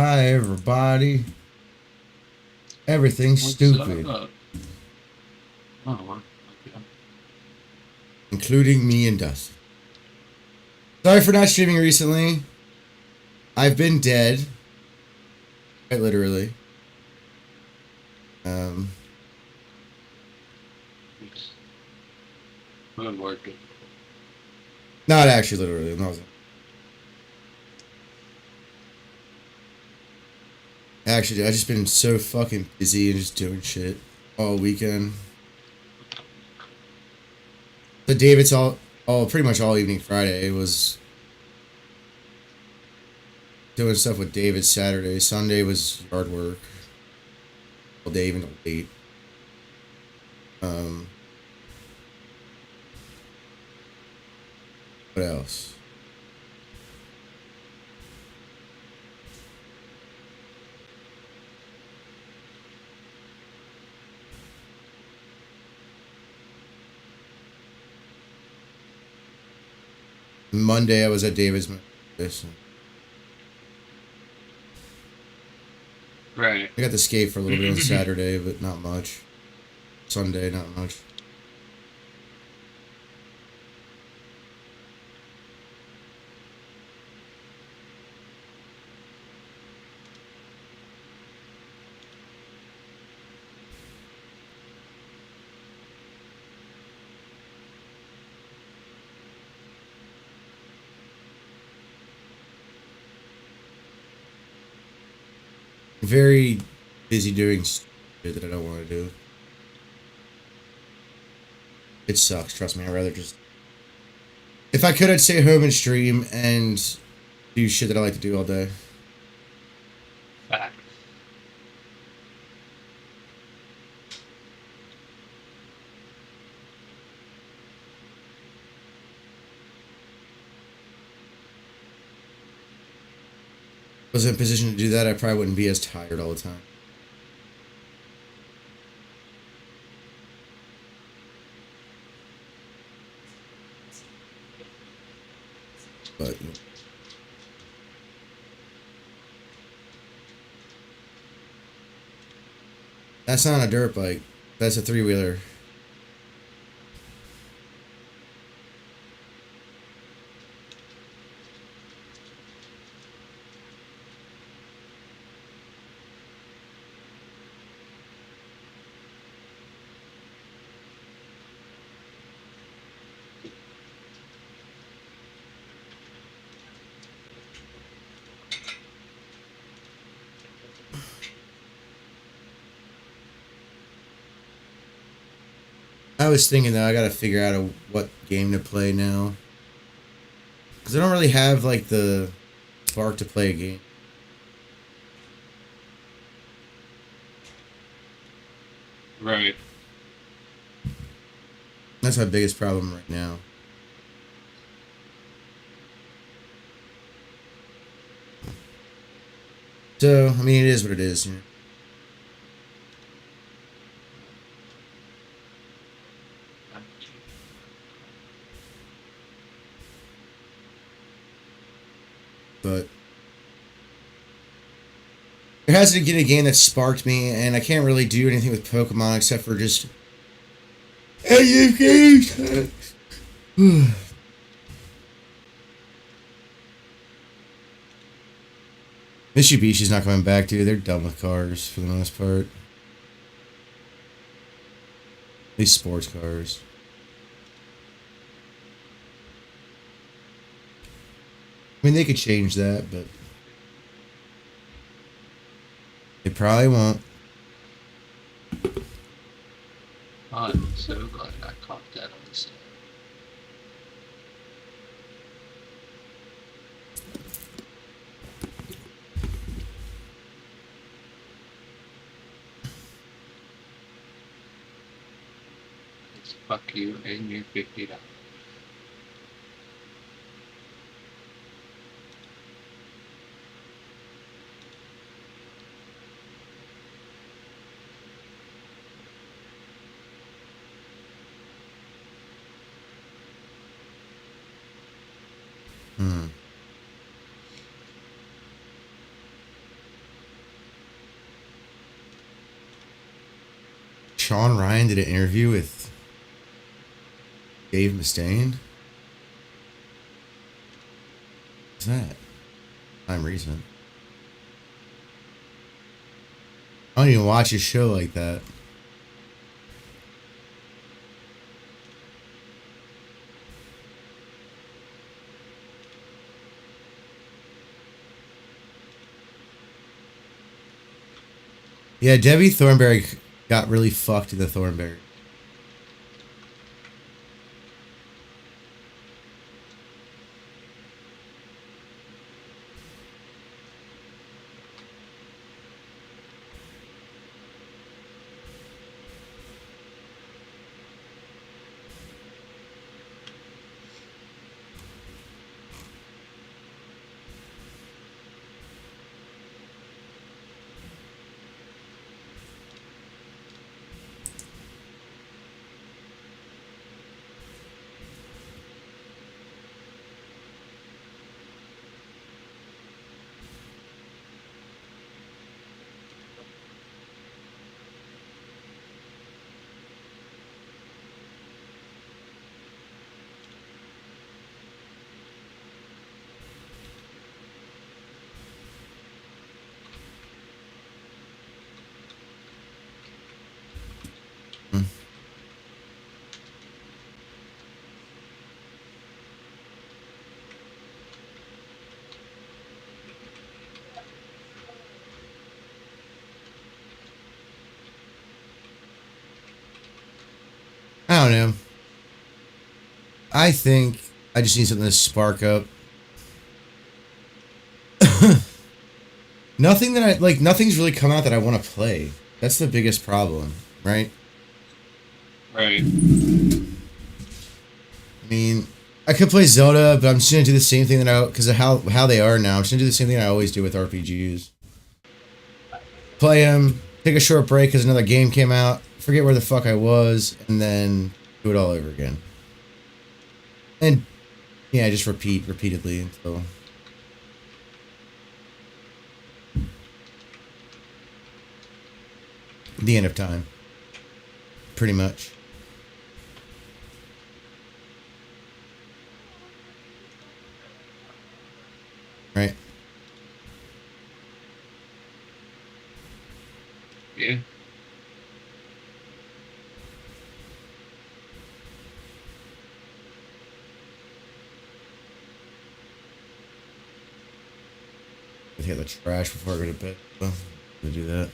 Hi, everybody. Everything's What's stupid, up? Oh, okay. including me and Dustin. Sorry for not streaming recently. I've been dead, quite literally. Um, It's been working. Not actually literally. No, actually, I just been so fucking busy and just doing shit all weekend. The David's all pretty much all evening Friday was doing stuff with David. Saturday, Sunday was yard work all day, even till late. Um, what else? Monday, I was at David's. Right. I got to skate for a little bit on Saturday, but not much. Sunday, not much. Very busy doing shit that I don't want to do. It sucks. Trust me. I'd rather just. If I could, I'd stay home and stream and do shit that I like to do all day. Fact. If I was in a position to do that, I probably wouldn't be as tired all the time. But that's not a dirt bike. That's a three wheeler. I was thinking that I gotta figure out what game to play now. Because I don't really have like the spark to play a game. Right. That's my biggest problem right now. So, I mean, it is what it is. You know? But there hasn't been a game that sparked me, and I can't really do anything with Pokemon except for just. Hey, you games! Mitsubishi's not coming back, dude. They're done with cars for the most part. At least sports cars. I mean, they could change that, but they probably won't. I'm so glad I caught that on the set. It's fuck you and your $50. Hmm. Sean Ryan did an interview with Dave Mustaine. What's that? Time recent. I don't even watch his show like that. Yeah, Debbie Thornberry got really fucked in the Thornberry. I don't know. I think I just need something to spark up. Nothing that I like. Nothing's really come out that I want to play. That's the biggest problem, right? Right. I mean, I could play Zelda, but I'm just gonna do the same thing that I because of how they are now. I'm just gonna do the same thing I always do with RPGs. Play them, take a short break because another game came out, forget where the fuck I was, and then do it all over again. And yeah, just repeatedly until the end of time. Pretty much. Right? Yeah. I hit the trash before I go to bed. Well, I'm gonna do that.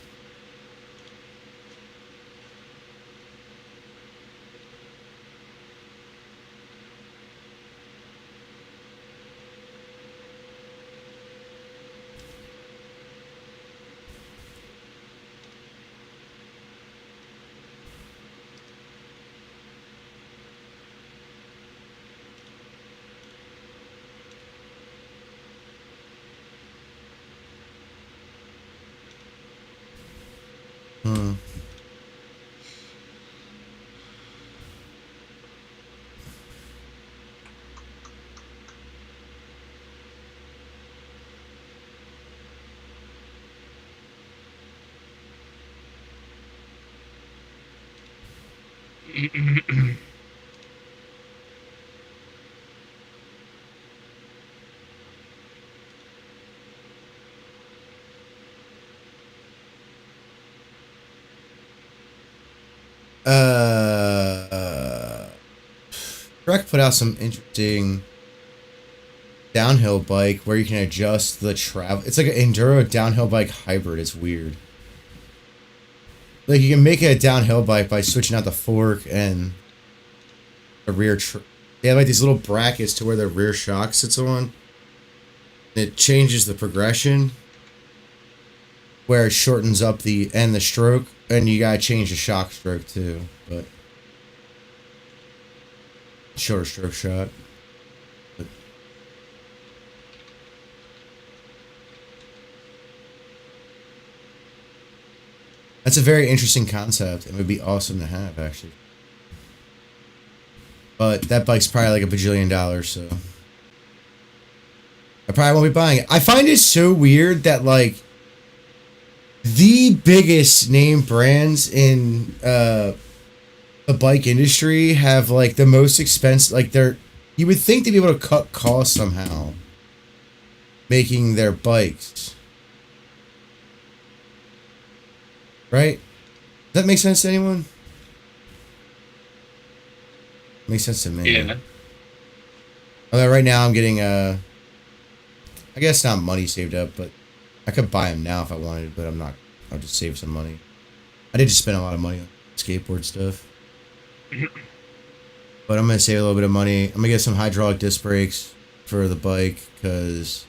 Hmm. Trek put out some interesting downhill bike where you can adjust the travel. It's like an enduro downhill bike hybrid. It's weird. Like you can make it a downhill bike by switching out the fork and the rear. They have like these little brackets to where the rear shock sits on. It changes the progression where it shortens up the stroke, and you gotta change the shock stroke too. But shorter stroke shot. But that's a very interesting concept. It would be awesome to have, actually. But that bike's probably like $1 bajillion, so I probably won't be buying it. I find it so weird that like the biggest name brands in the bike industry have like the most expensive. Like they're, you would think they'd be able to cut costs somehow, making their bikes. Right? Does that make sense to anyone? Makes sense to me. Yeah. Although right now I'm getting I guess not money saved up, but I could buy them now if I wanted, but I'm not. I'll just save some money. I did just spend a lot of money on skateboard stuff. But I'm gonna save a little bit of money. I'm gonna get some hydraulic disc brakes for the bike because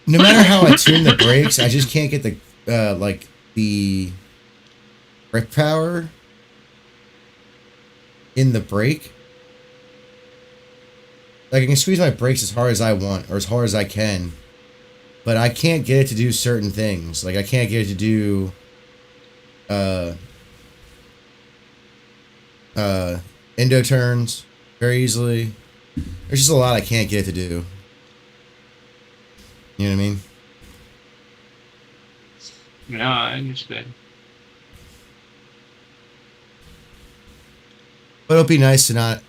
no matter how I tune the brakes, I just can't get the like the grip power in the brake. Like I can squeeze my brakes as hard as I want or as hard as I can, but I can't get it to do certain things. Like I can't get it to do endo turns very easily. There's just a lot I can't get it to do. You know what I mean? No, I understand. But it'll be nice to not. At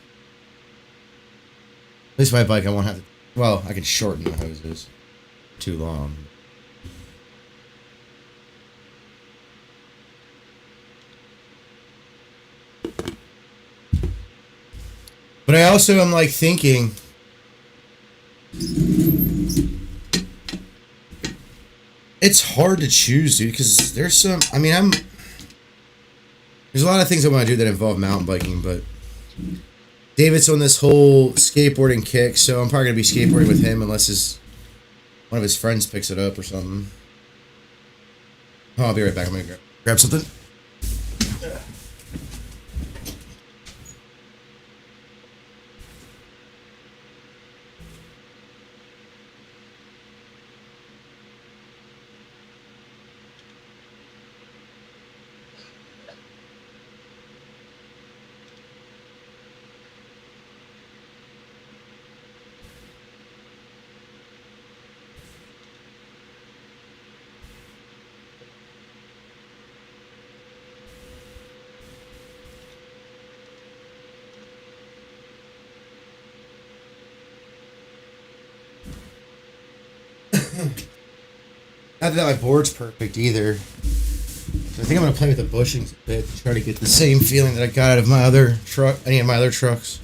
least my bike, I won't have to. Well, I can shorten the hoses. Too long. But I also am like thinking. It's hard to choose, dude, because there's some. I mean, there's a lot of things I want to do that involve mountain biking, but David's on this whole skateboarding kick, so I'm probably gonna be skateboarding with him unless one of his friends picks it up or something. Oh, I'll be right back. I'm gonna grab something. Not that my board's perfect either. So I think I'm gonna play with the bushings a bit to try to get the same feeling that I got out of my other truck, any of my other trucks.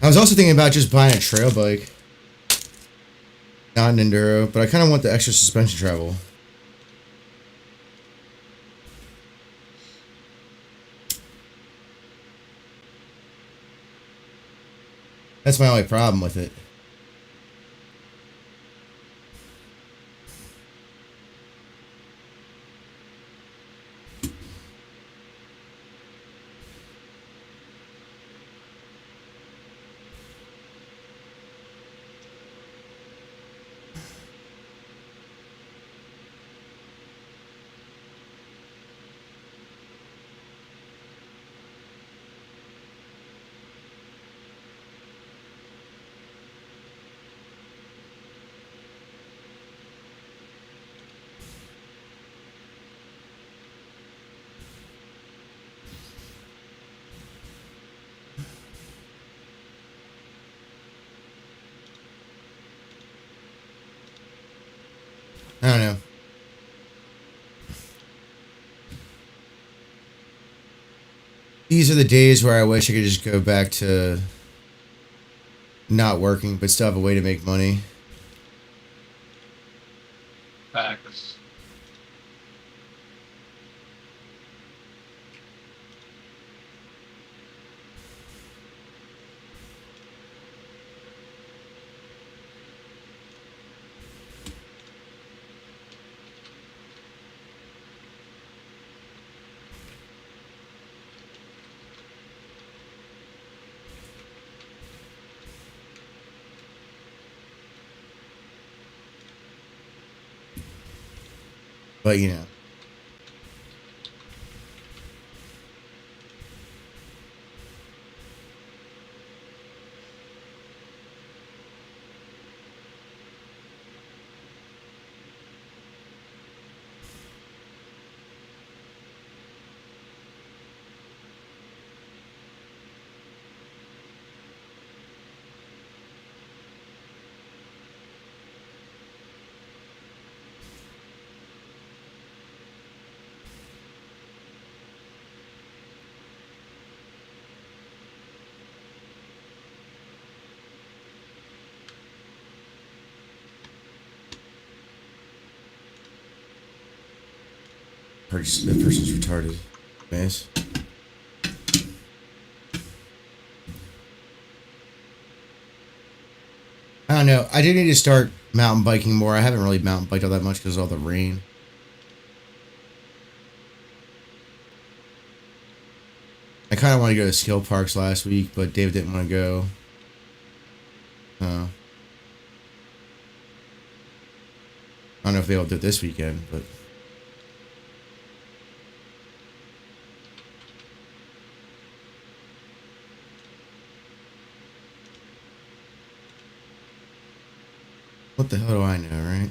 I was also thinking about just buying a trail bike, not an enduro, but I kind of want the extra suspension travel. That's my only problem with it. I don't know. These are the days where I wish I could just go back to not working, but still have a way to make money. Facts. But you know. That person's retarded. Miss. I don't know. I do need to start mountain biking more. I haven't really mountain biked all that much because of all the rain. I kind of want to go to skill parks last week, but David didn't want to go. I don't know if they'll do it this weekend, but. What the hell do I know, right?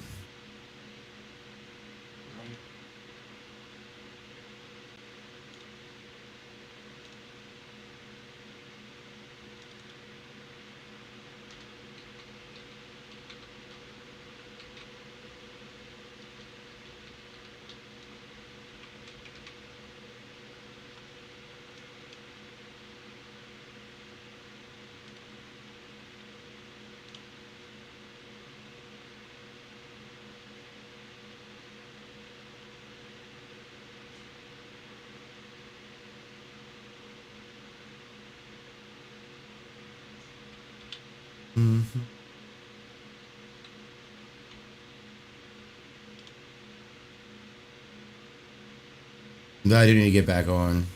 Mm-hmm. I do need to get back on.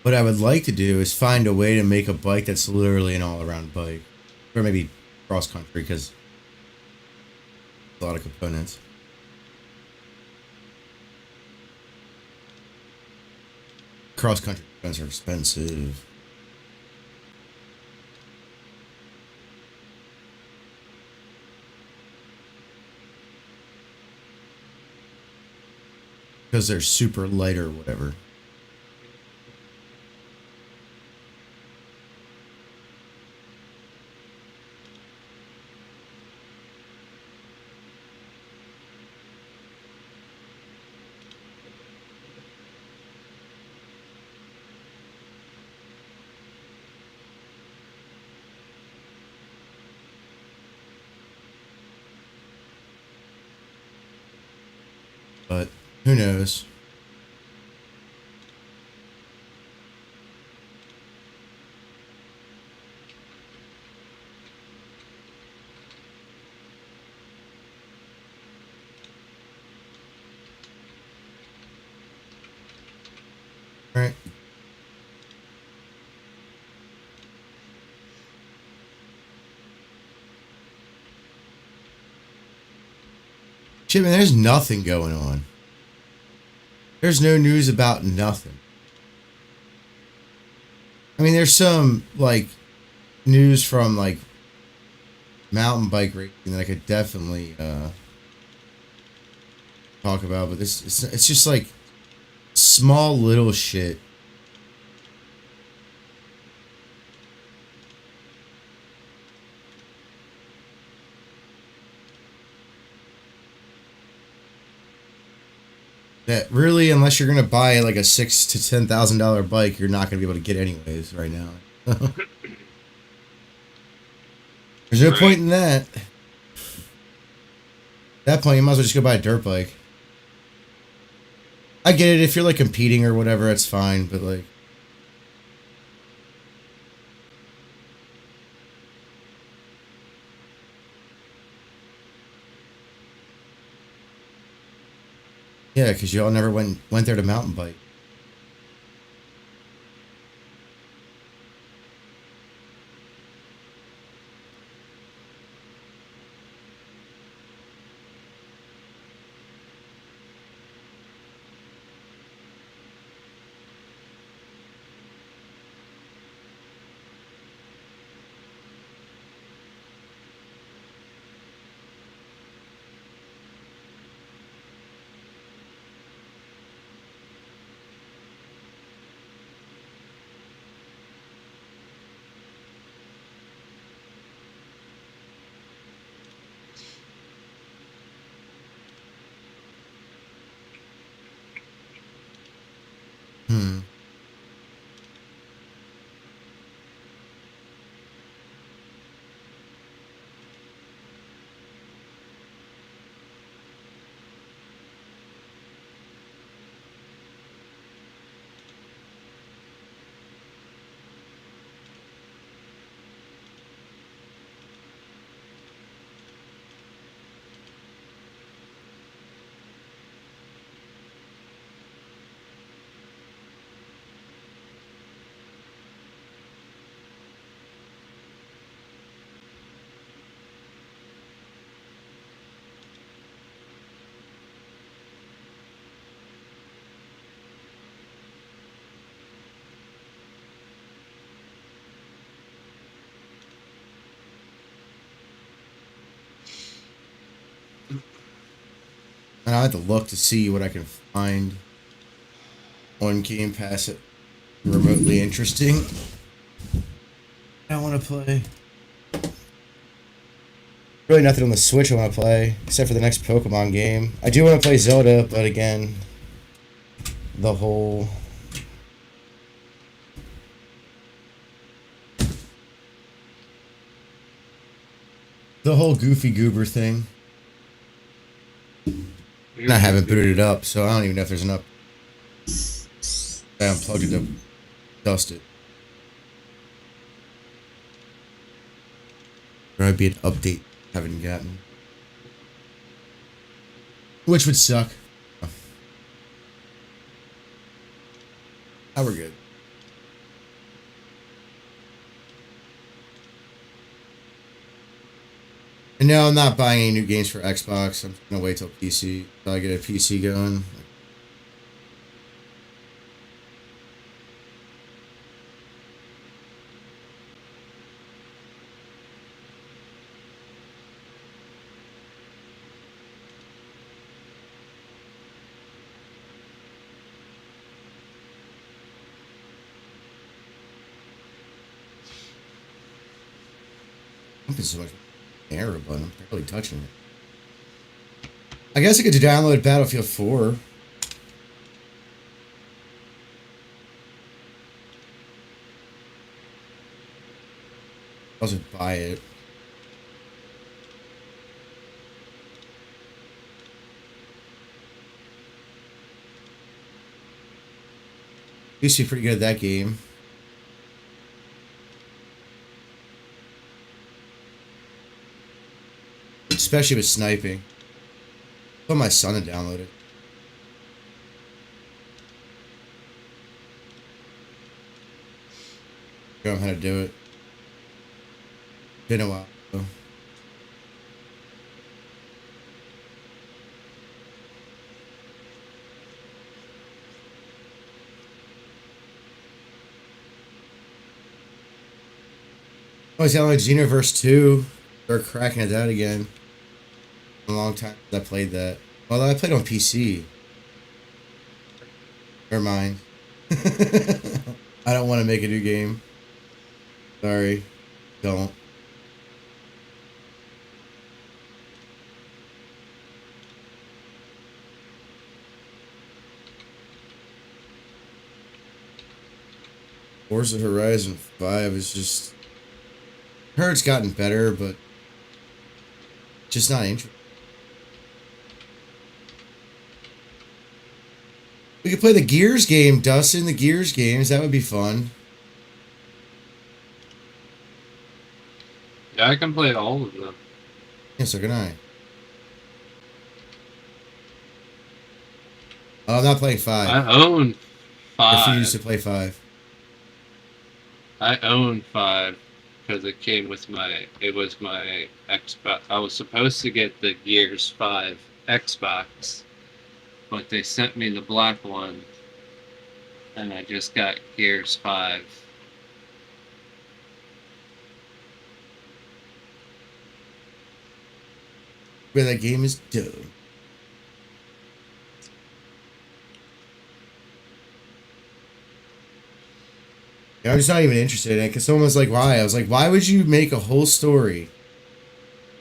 What I would like to do is find a way to make a bike that's literally an all-around bike, or maybe cross country because a lot of components. Cross country components are expensive. Because they're super light or whatever. But who knows? All right. Shit, man, there's nothing going on. There's no news about nothing. I mean, there's some, like, news from, like, mountain bike racing that I could definitely talk about, but it's just, like, small little shit. That really, unless you're gonna buy like a $6,000 to $10,000 bike, you're not gonna be able to get anyways right now. There's no point Right. in that. At that point, you might as well just go buy a dirt bike. I get it if you're like competing or whatever, it's fine. But like, yeah, because y'all never went there to mountain bike. Hmm. And I have to look to see what I can find on Game Pass it remotely interesting. I want to play. Really nothing on the Switch I want to play, except for the next Pokemon game. I do want to play Zelda, but again, the whole... The whole Goofy Goober thing. And I haven't booted it up, so I don't even know if there's enough. I unplugged it to dust it. There might be an update I haven't gotten. Which would suck. Oh, we're good. And no, I'm not buying any new games for Xbox. I'm just gonna wait till PC, till I get a PC going. I'm just so much arrow button. I'm barely touching it. I guess I could download Battlefield 4. I'll just buy it. Used to be pretty good at that game. Especially with sniping. I want my son to download it. Show him how to do it. Been a while though. Oh, he's downloaded Xenoverse 2. They're cracking it out again. A long time since I played that. Well, I played on PC. Never mind. I don't want to make a new game. Sorry. Don't. Forza Horizon 5 is just... I heard it's gotten better, but just not interesting. We could play the Gears game, Dustin. The Gears games, that would be fun. Yeah, I can play all of them. Yeah, so can I. Oh, I'm not playing 5. I own I refuse to 5. play 5. I own 5 because it came with my. It was my Xbox. I was supposed to get the Gears 5 Xbox, but they sent me the black one, and I just got Gears 5. But that game is dope. Yeah, I'm just not even interested in it because someone was like, why? I was like, why would you make a whole story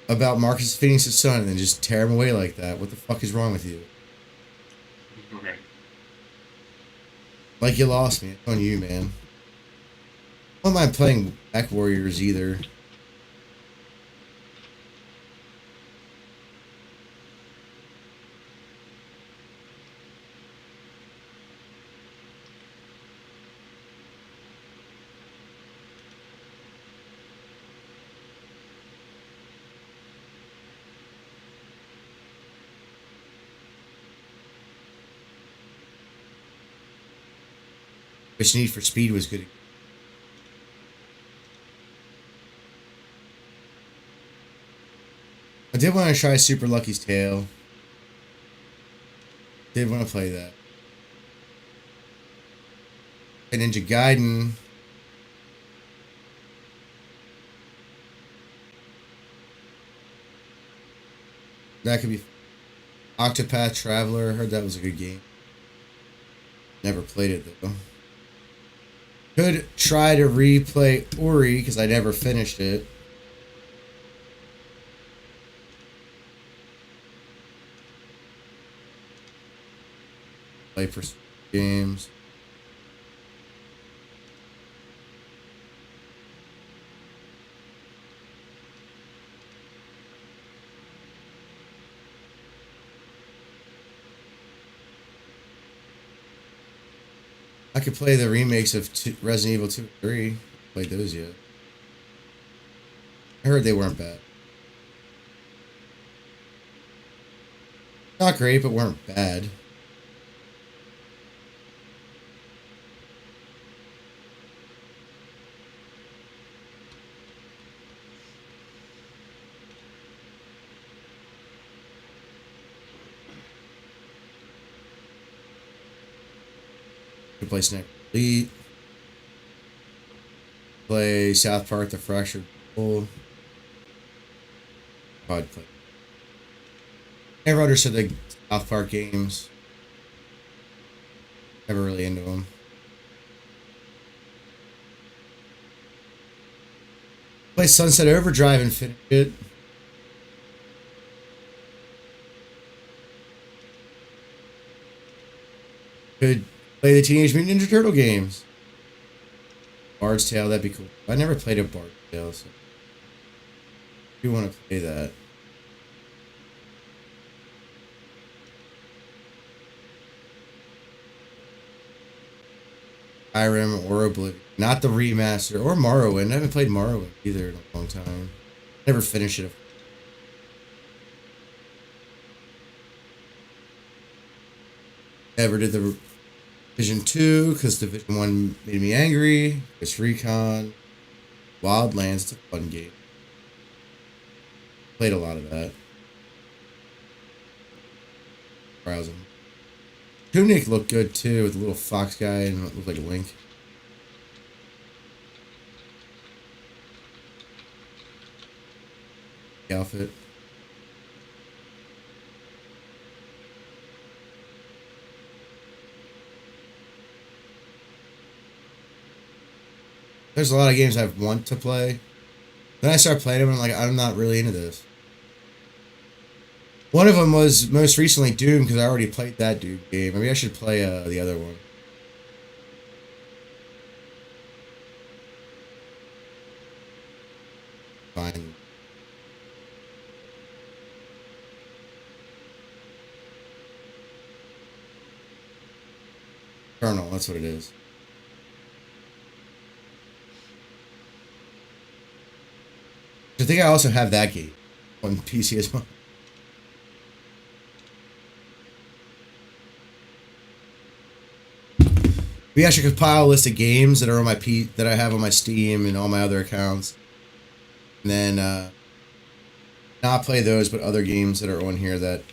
about Marcus Phoenix's son and then just tear him away like that? What the fuck is wrong with you? Right. Like, you lost me. It's on you, man. I'm not playing Back Warriors either. Which Need for Speed was good. I did want to try Super Lucky's Tale. Did want to play that. And Ninja Gaiden. That could be Octopath Traveler. Heard that was a good game. Never played it though. Could try to replay Ori because I never finished it. Play for games. I could play the remakes of Resident Evil 2 and 3. Played those yet. I heard they weren't bad. Not great, but weren't bad. Could play Snack Elite. Play South Park The Fractured Bowl. I'd play. Never understood the South Park games. Never really into them. Play Sunset Overdrive and finish it. Could play the Teenage Mutant Ninja Turtle games. Bard's Tale, that'd be cool. I never played a Bard's Tale, so I do want to play that. Skyrim or Oblivion. Not the remaster. Or Morrowind. I haven't played Morrowind either in a long time. Never finished it. Never did the Division 2 because Division 1 made me angry. It's Recon. Wildlands. It's a fun game. Played a lot of that. Browsing. Tunic looked good too with the little fox guy and it looked like a Link. The outfit. There's a lot of games I want to play. Then I start playing them and I'm not really into this. One of them was most recently Doom because I already played that Doom game. Maybe I should play the other one. find. Kernel, that's what it is. I think I also have that game on PC as well. We actually compile a list of games that are on my that I have on my Steam and all my other accounts, and then not play those, but other games that are on here that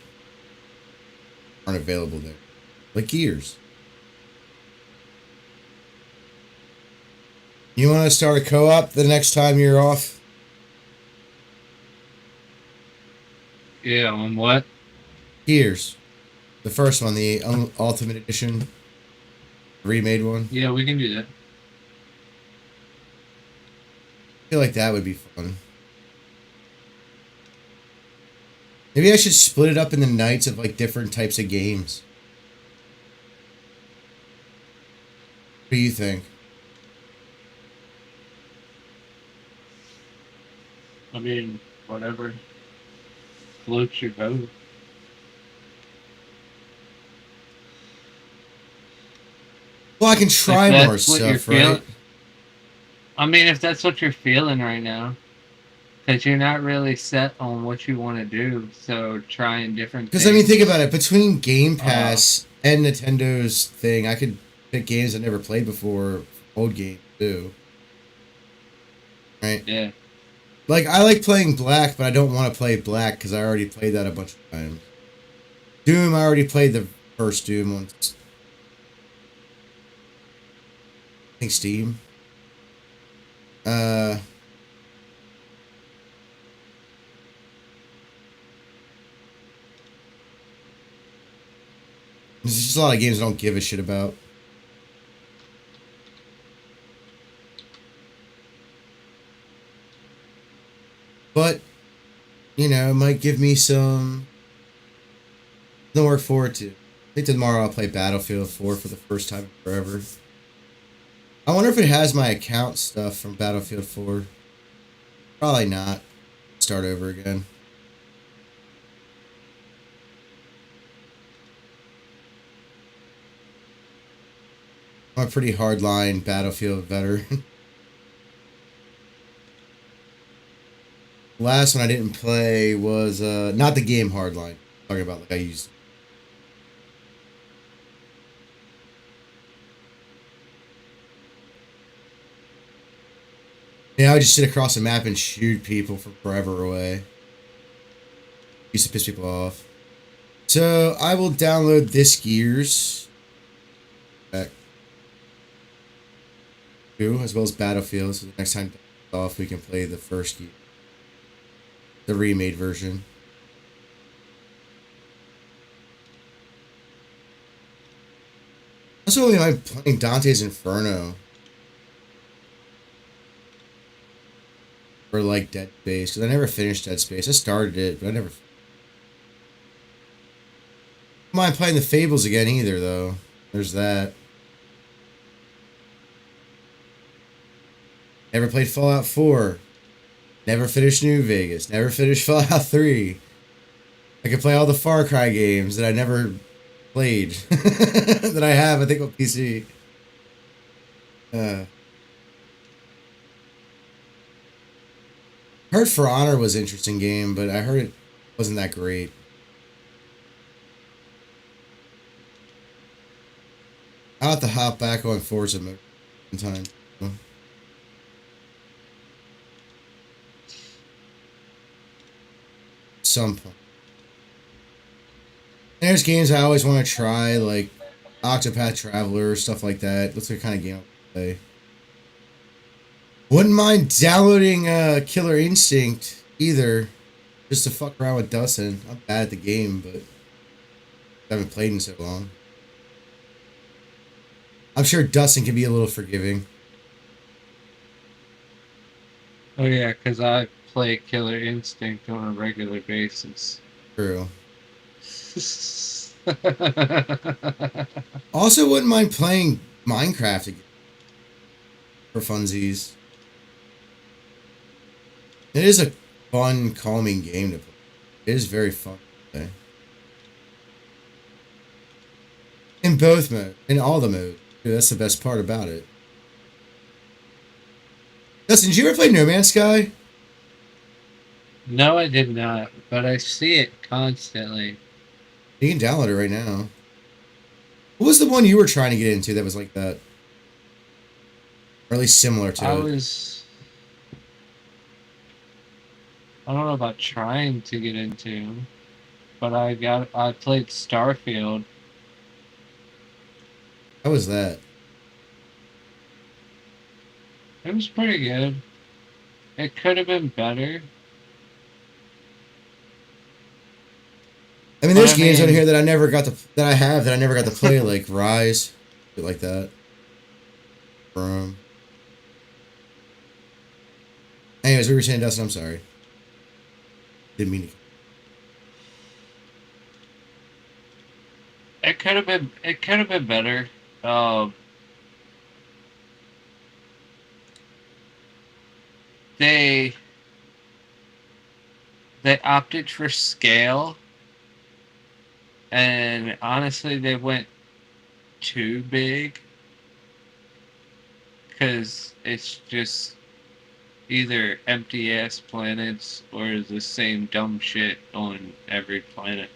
aren't available there, like Gears. You want to start a co-op the next time you're off? Yeah, on what? Gears, the first one, the Ultimate Edition, remade one. Yeah, we can do that. I feel like that would be fun. Maybe I should split it up into nights of like different types of games. What do you think? I mean, whatever floats your boat. Well, I can try If more that's what you're stuff, right? feeling, I mean, if that's what you're feeling right now, because you're not really set on what you want to do, so trying different Because things. I mean, think about it. Between Game Pass and Nintendo's thing, I could pick games I never played before, old games too. Right? Yeah. Like I like playing Black, but I don't want to play Black because I already played that a bunch of times. Doom, I already played the first Doom on, I think, Steam. There's just a lot of games I don't give a shit about. But, you know, it might give me some to work forward to. I think tomorrow I'll play Battlefield 4 for the first time in forever. I wonder if it has my account stuff from Battlefield 4. Probably not. Start over again. I'm a pretty hardline Battlefield veteran. Last one I didn't play was not the game Hardline. I'm talking about like I used. Yeah, I would just sit across the map and shoot people from forever away. Used to piss people off. So I will download this Gears back too, as well as Battlefield. So the next time it's off, we can play the first Gear, the remade version. Also, really like playing Dante's Inferno. Or like Dead Space, because I never finished Dead Space. I started it, but I never. I don't mind playing the Fables again either, though. There's that. Never played Fallout 4. Never finished New Vegas. Never finished Fallout 3. I could play all the Far Cry games that I never played. That I have, I think, on PC. Heard For Honor was an interesting game, but I heard it wasn't that great. I'll have to hop back on Forza mode sometime. Some point. And there's games I always want to try, like Octopath Traveler, stuff like that. Looks like the kind of game I'll play. Wouldn't mind downloading Killer Instinct either, just to fuck around with Dustin. I'm bad at the game, but I haven't played in so long. I'm sure Dustin can be a little forgiving. Oh yeah, because I play Killer Instinct on a regular basis. True. Also, wouldn't mind playing Minecraft again for funsies. It is a fun, calming game to play. It is very fun to play. In both modes, in all the modes. Dude, that's the best part about it. Dustin, did you ever play No Man's Sky? No, I did not, but I see it constantly. You can download it right now. What was the one you were trying to get into that was like that? Or at least similar I to it? was. I don't know about trying to get into, but I played Starfield. How was that? It was pretty good. It could have been better, I mean, but there's I games on mean, here that I never got to play, like Rise, shit like that. Anyways, we were saying, Dustin, I'm sorry. Didn't mean to. it could have been better. Um, they they opted for scale, and honestly, they went too big because it's just either empty ass planets or the same dumb shit on every planet.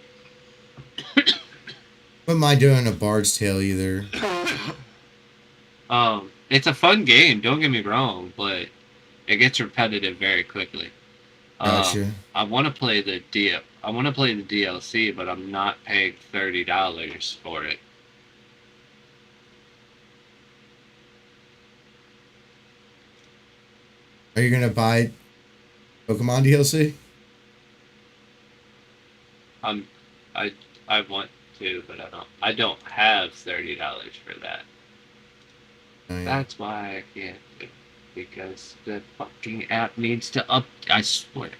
Wouldn't mind doing a Bard's Tale either. It's a fun game. Don't get me wrong, but it gets repetitive very quickly. Gotcha. I want to play the DLC, but I'm not paying $30 for it. Are you gonna buy Pokemon DLC? I'm I I want to, but I don't have $30 for that. Oh, yeah. That's why I can't do it, because the fucking app needs to up. I swear.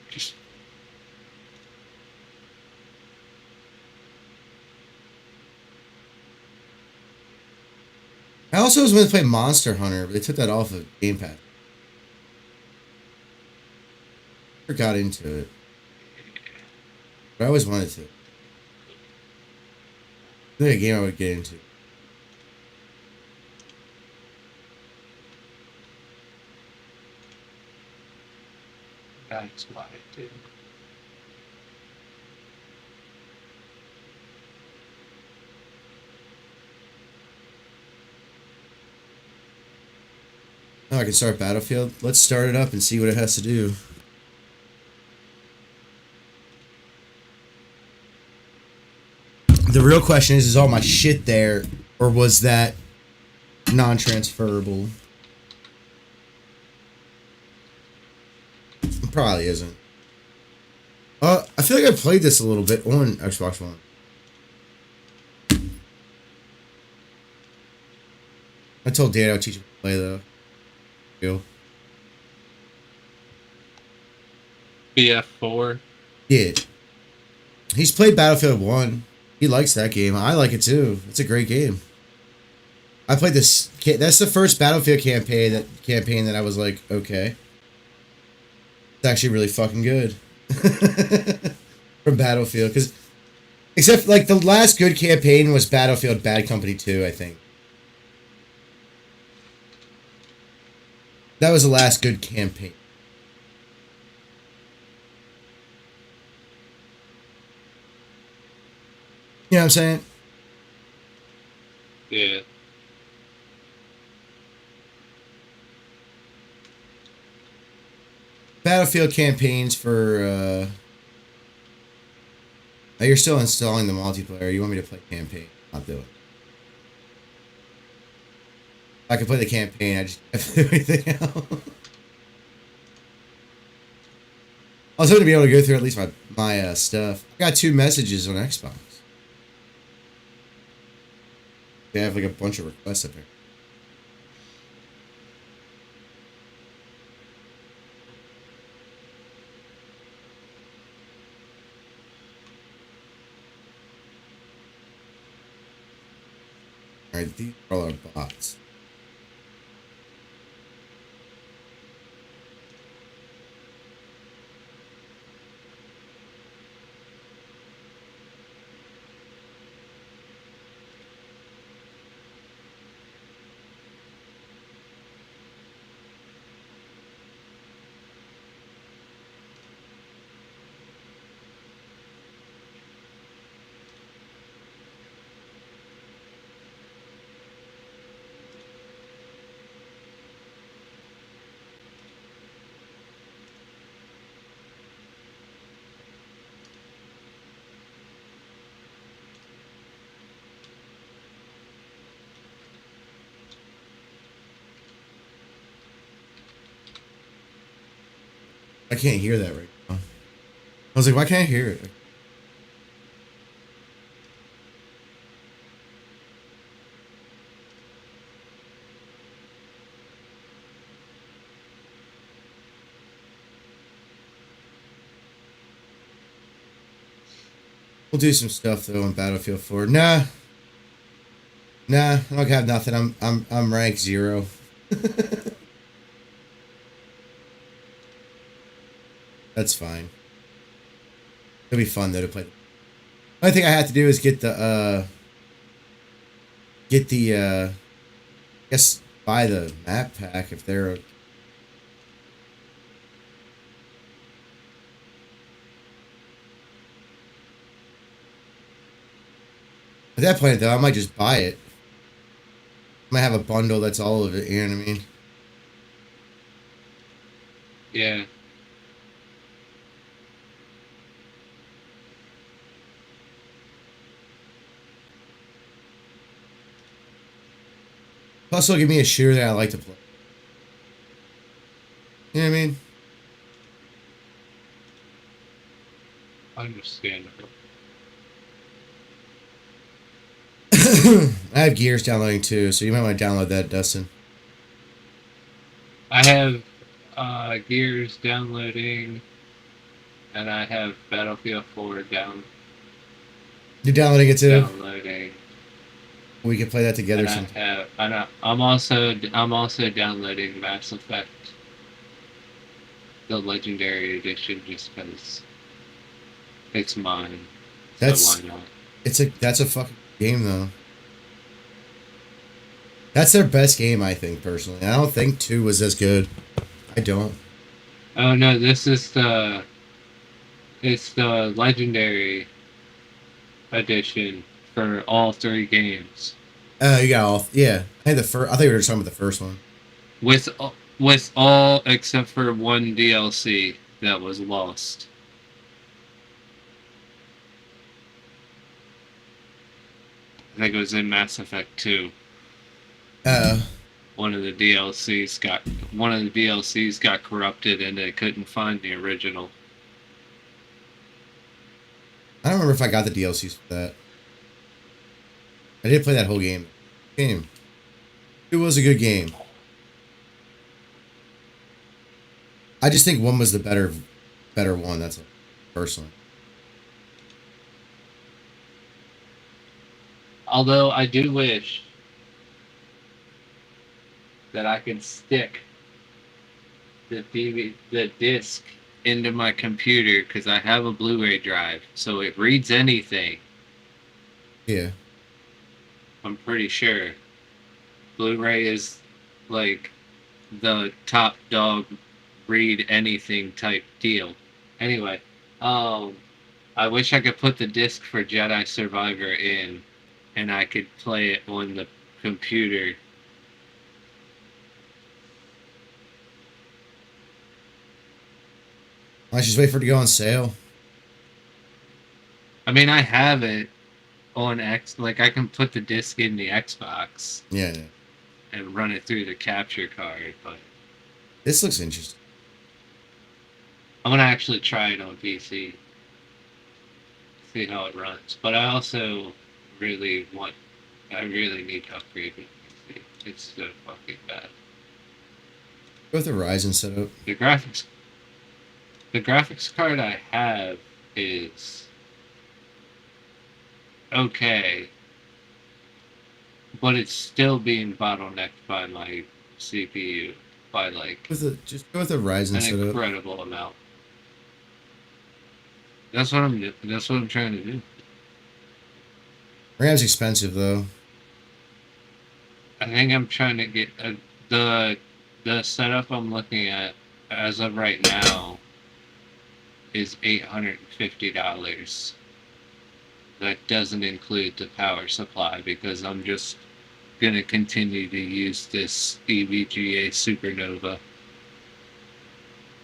Just I also was going to play Monster Hunter, but they took that off of Game Pass. Never got into it, but I always wanted to. It's like a game I would get into. that's why I did. Oh, I can start Battlefield. Let's start it up and see what it has to do. The real question is all my shit there, or was that non-transferable? It probably isn't. I feel like I played this a little bit on Xbox One. I told Dan I would teach him to play though. Feel. BF4. Yeah. He's played Battlefield 1. He likes that game. I like it too. It's a great game. I played this. That's the first Battlefield campaign that I was like, okay. It's actually really fucking good. From Battlefield. Because, except, like, the last good campaign was Battlefield Bad Company 2, I think. That was the last good campaign. You know what I'm saying? Yeah. Battlefield campaigns for, oh, you're still installing the multiplayer. You want me to play campaign? I'll do it. I can play the campaign. I just have to do everything else. I was hoping to be able to go through at least my stuff. I got 2 messages on Xbox. They have like a bunch of requests up here. Alright, these are all our bots. I can't hear that right now. I was like, why can't I hear it? We'll do some stuff though on Battlefield 4. Nah, I don't have nothing. I'm rank 0. That's fine. It'll be fun though to play. The only thing I have to do is get the I guess buy the map pack if they're at that point though, I might just buy it. I might have a bundle that's all of it, you know what I mean? Yeah. Plus it'll give me a shooter that I like to play. You know what I mean? Understandable. I have Gears downloading too, so you might want to download that, Dustin. I have Gears downloading, and I have Battlefield 4 You're downloading it too? downloading. We can play that together And sometime. I'm also downloading Mass Effect, the Legendary Edition, just because it's mine. So why That's not? that's a fucking game though. That's their best game, I think, personally. I don't think 2 was as good. I don't. Oh no, this is it's the Legendary Edition for all 3 games. You got all. Yeah, I had the first. I think we were talking about the first one. With with all except for one DLC that was lost. I think it was in Mass Effect 2. Uh, One of the DLCs got corrupted and they couldn't find the original. I don't remember if I got the DLCs for that. I did play that whole game. It was a good game. I just think 1 was the better one. That's personally. Although I do wish that I could stick the disc into my computer because I have a Blu-ray drive, so it reads anything. Yeah. I'm pretty sure Blu-ray is like the top dog read anything type deal. Anyway, I wish I could put the disc for Jedi Survivor in, and I could play it on the computer. I should just wait for it to go on sale. I mean, I have it on like I can put the disc in the Xbox Yeah. and run it through the capture card, but This looks interesting. I'm gonna actually try it on PC, see how it runs. But I also I really need to upgrade my PC. It's so fucking bad. Go with the Ryzen setup. The graphics card I have is okay, but it's still being bottlenecked by my CPU by like Just go with a Ryzen an setup. incredible amount. That's what I'm trying to do. RAM's expensive though. I think I'm trying to get the the setup I'm looking at as of right now is $850. That doesn't include the power supply because I'm just gonna continue to use this EVGA Supernova.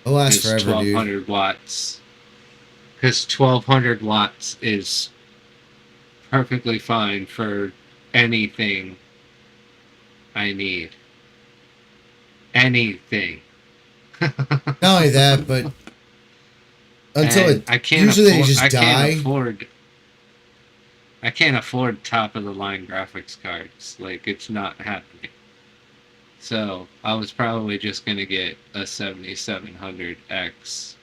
It'll last Because forever, dude. 1200 watts. Because 1200 watts is perfectly fine for anything I need. Anything. Not only that, but until And it usually they just die. I can't afford top of the line graphics cards. Like, it's not happening. So I was probably just gonna get a 7700X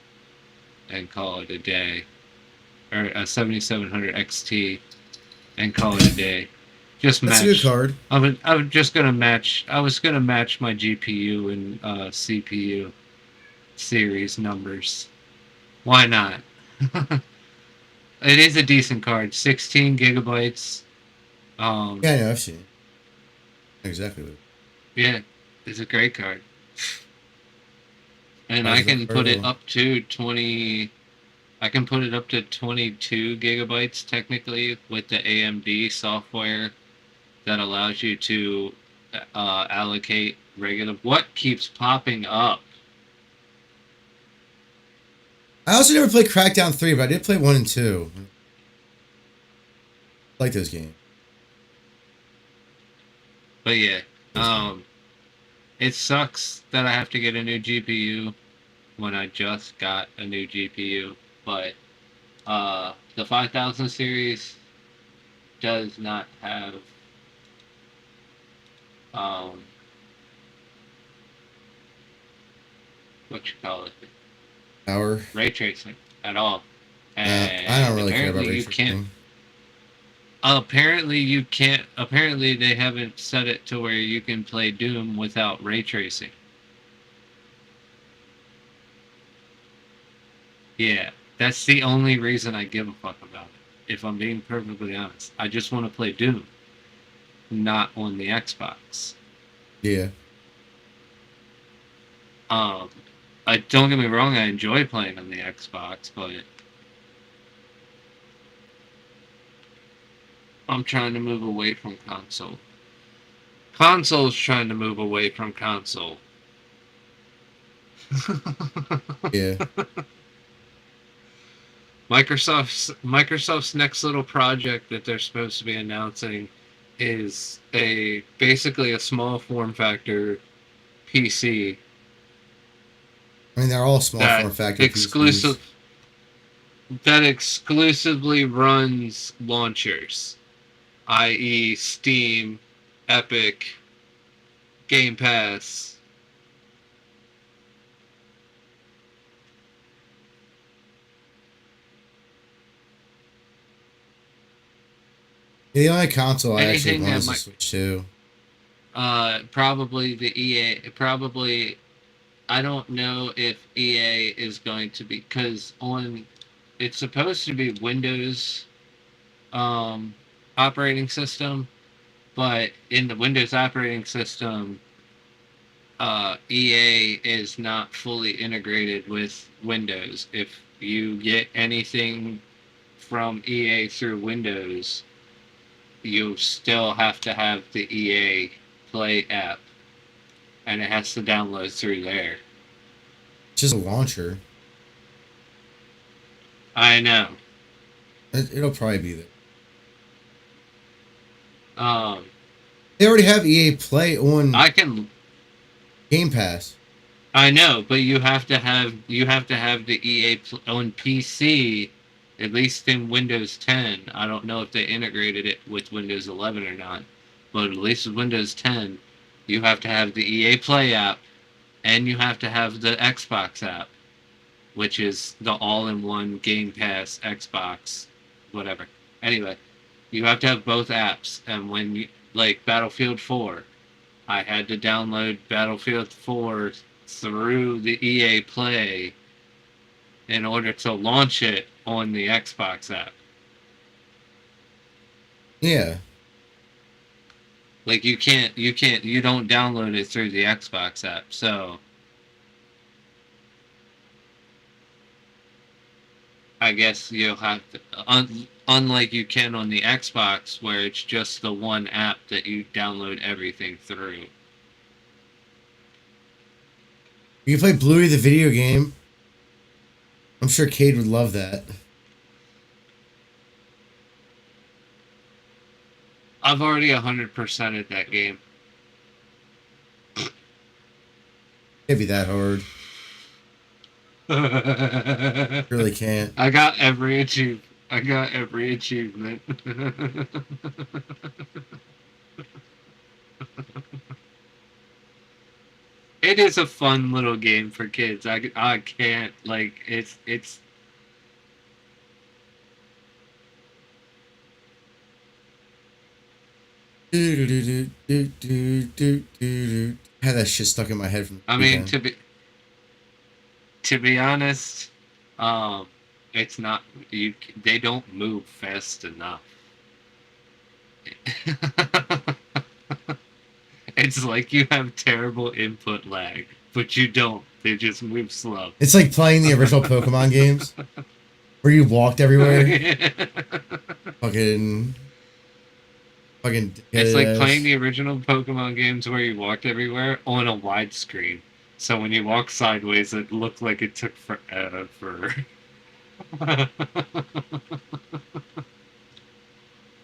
and call it a day, or a 7700 XT and call it a day. Just That's a good match. card. I was just gonna match. I was gonna match my GPU and CPU series numbers. Why not? It is a decent card. 16 gigabytes. Yeah, I know. I've seen it. Exactly. What Yeah, it's a great card. And I prices up can very put it low. up to 20. I can put it up to 22 gigabytes technically with the AMD software that allows you to allocate regular. What keeps popping up? I also never played Crackdown 3, but I did play 1 and 2. I like those games. But yeah, um, it sucks that I have to get a new GPU when I just got a new GPU. But the 5000 series does not have um, what you call it, Power. ray tracing at all. I don't And really care about apparently ray you can't. tracing. Apparently you can't. Apparently they haven't set it to where you can play Doom without ray tracing. Yeah, that's the only reason I give a fuck about it. If I'm being perfectly honest, I just want to play Doom, not on the Xbox. Yeah. Um, I don't get me wrong, I enjoy playing on the Xbox, but I'm trying to move away from console. Console's trying to move away from console. Yeah. Microsoft's next little project that they're supposed to be announcing is basically a small form factor PC I mean, they're all small that form factor PCs. exclusive that exclusively runs launchers, i.e., Steam, Epic, Game Pass. Yeah, the only console I actually Anything want that is the might Switch 2. probably the EA probably I don't know if EA is going to be because on it's supposed to be Windows um, operating system, but in the Windows operating system, EA is not fully integrated with Windows. If you get anything from EA through Windows, you still have to have the EA Play app, and it has to download through there. It's just a launcher. I know. It'll probably be there. Um, They already have EA Play on I can. Game Pass. I know, but you have to have the EA on PC, at least in Windows 10. I don't know if they integrated it with Windows 11 or not, but at least with Windows 10, you have to have the EA Play app, and you have to have the Xbox app, which is the all-in-one Game Pass Xbox, whatever. Anyway, you have to have both apps, and when you like Battlefield 4. I had to download Battlefield 4 through the EA Play in order to launch it on the Xbox app. Yeah. Like you don't download it through the Xbox app. So I guess you'll have to, unlike you can on the Xbox, where it's just the one app that you download everything through. You can play Bluey the video game. I'm sure Cade would love that. I've already 100%ed that game. Can't be that hard. Really can't. I got every achievement. I got every achievement. It is a fun little game for kids. I can't like it's I had that shit stuck in my head from the I mean weekend. to be honest, um it's not you they don't move fast enough. It's like you have terrible input lag, but you don't. They just move slow. It's like playing the original Pokemon games where you walked everywhere. Fucking, fucking It's like playing ass. the original Pokemon games where you walked everywhere on a widescreen. So when you walk sideways, it looked like it took forever.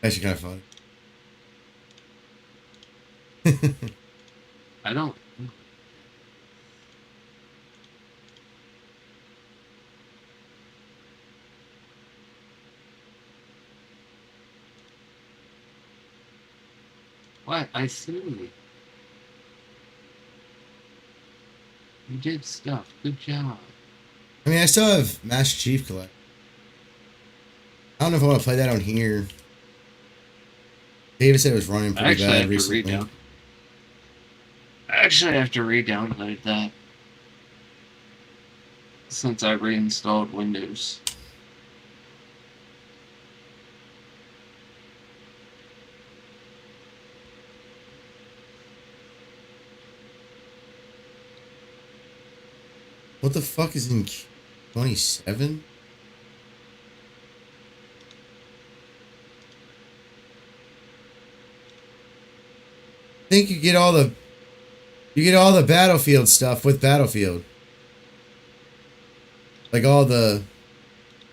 Actually, kind of funny. I don't. What? I see. You did stuff. Good job. I mean, I still have Master Chief Collect. I don't know if I want to play that on here. David said it was running I pretty actually bad have to recently. re-download that since I reinstalled Windows. What the fuck is in 27? I think you get all the Battlefield stuff with Battlefield. Like all the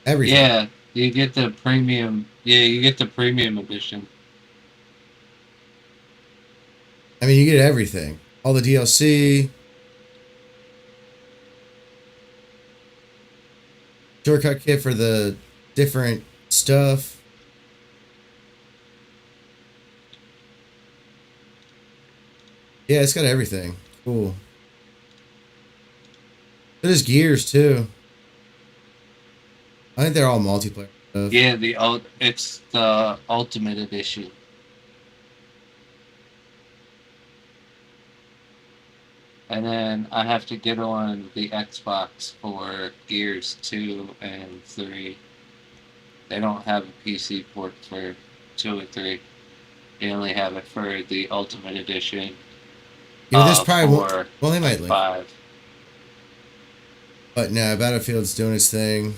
everything. Yeah, you get the premium. Yeah, you get the premium edition. I mean, you get everything. All the DLC, shortcut kit for the different stuff. Yeah, it's got everything. Cool. There's Gears too. I think they're all multiplayer stuff. Yeah, it's the ultimate edition. And then I have to get on the Xbox for Gears 2 and 3. They don't have a PC port for 2 and 3. They only have it for the Ultimate Edition Yeah, but this probably won't. for Well, they like might link. 5. But no, Battlefield's doing its thing.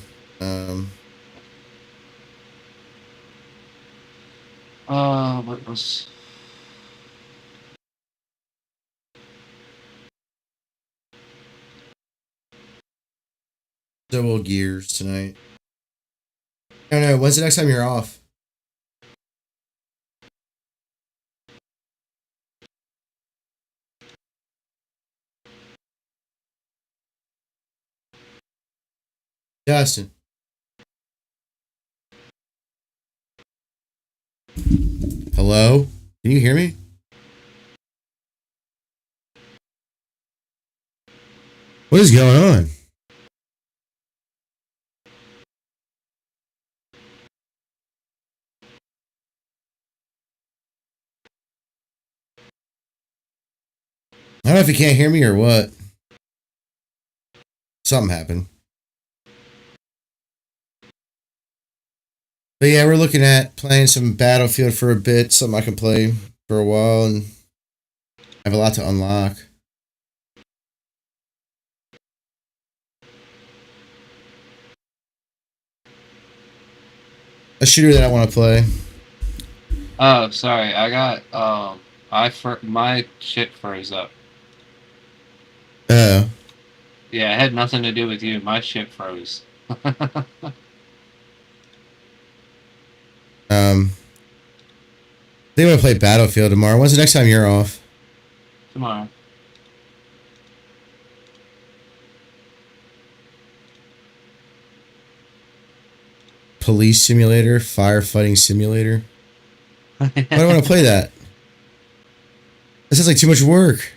What was. So will Gears tonight. I don't know. When's the next time you're off? Justin. Hello? Can you hear me? What is going on? I don't know if you can't hear me or what. Something happened. But yeah, we're looking at playing some Battlefield for a bit. Something I can play for a while, and I have a lot to unlock. A shooter that I want to play. Oh, sorry. I got my shit froze up. Oh. Yeah, it had nothing to do with you. My shit froze. They want to play Battlefield tomorrow. When's the next time you're off? Tomorrow. Police simulator, firefighting simulator. Why do I want to play that? This is like too much work.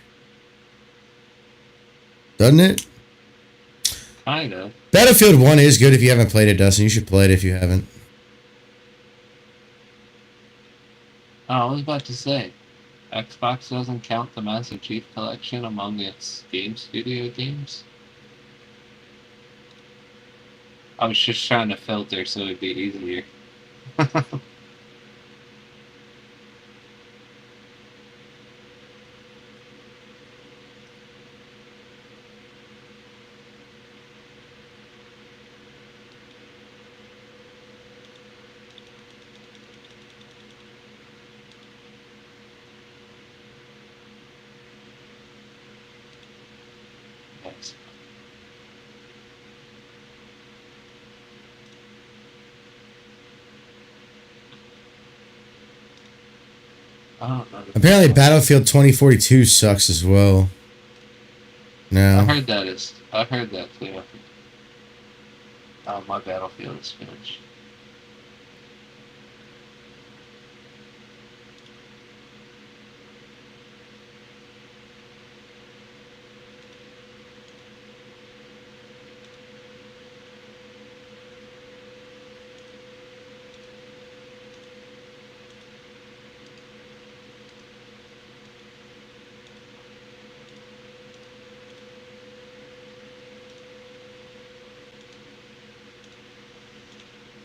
Doesn't it? Kind of. Battlefield 1 is good if you haven't played it, Dustin. You should play it if you haven't. Oh, I was about to say, Xbox doesn't count the Master Chief Collection among its game studio games. I was just trying to filter so it'd be easier. Thanks. Apparently, Battlefield 2042 sucks as well. No. I heard that too. My Battlefield is finished.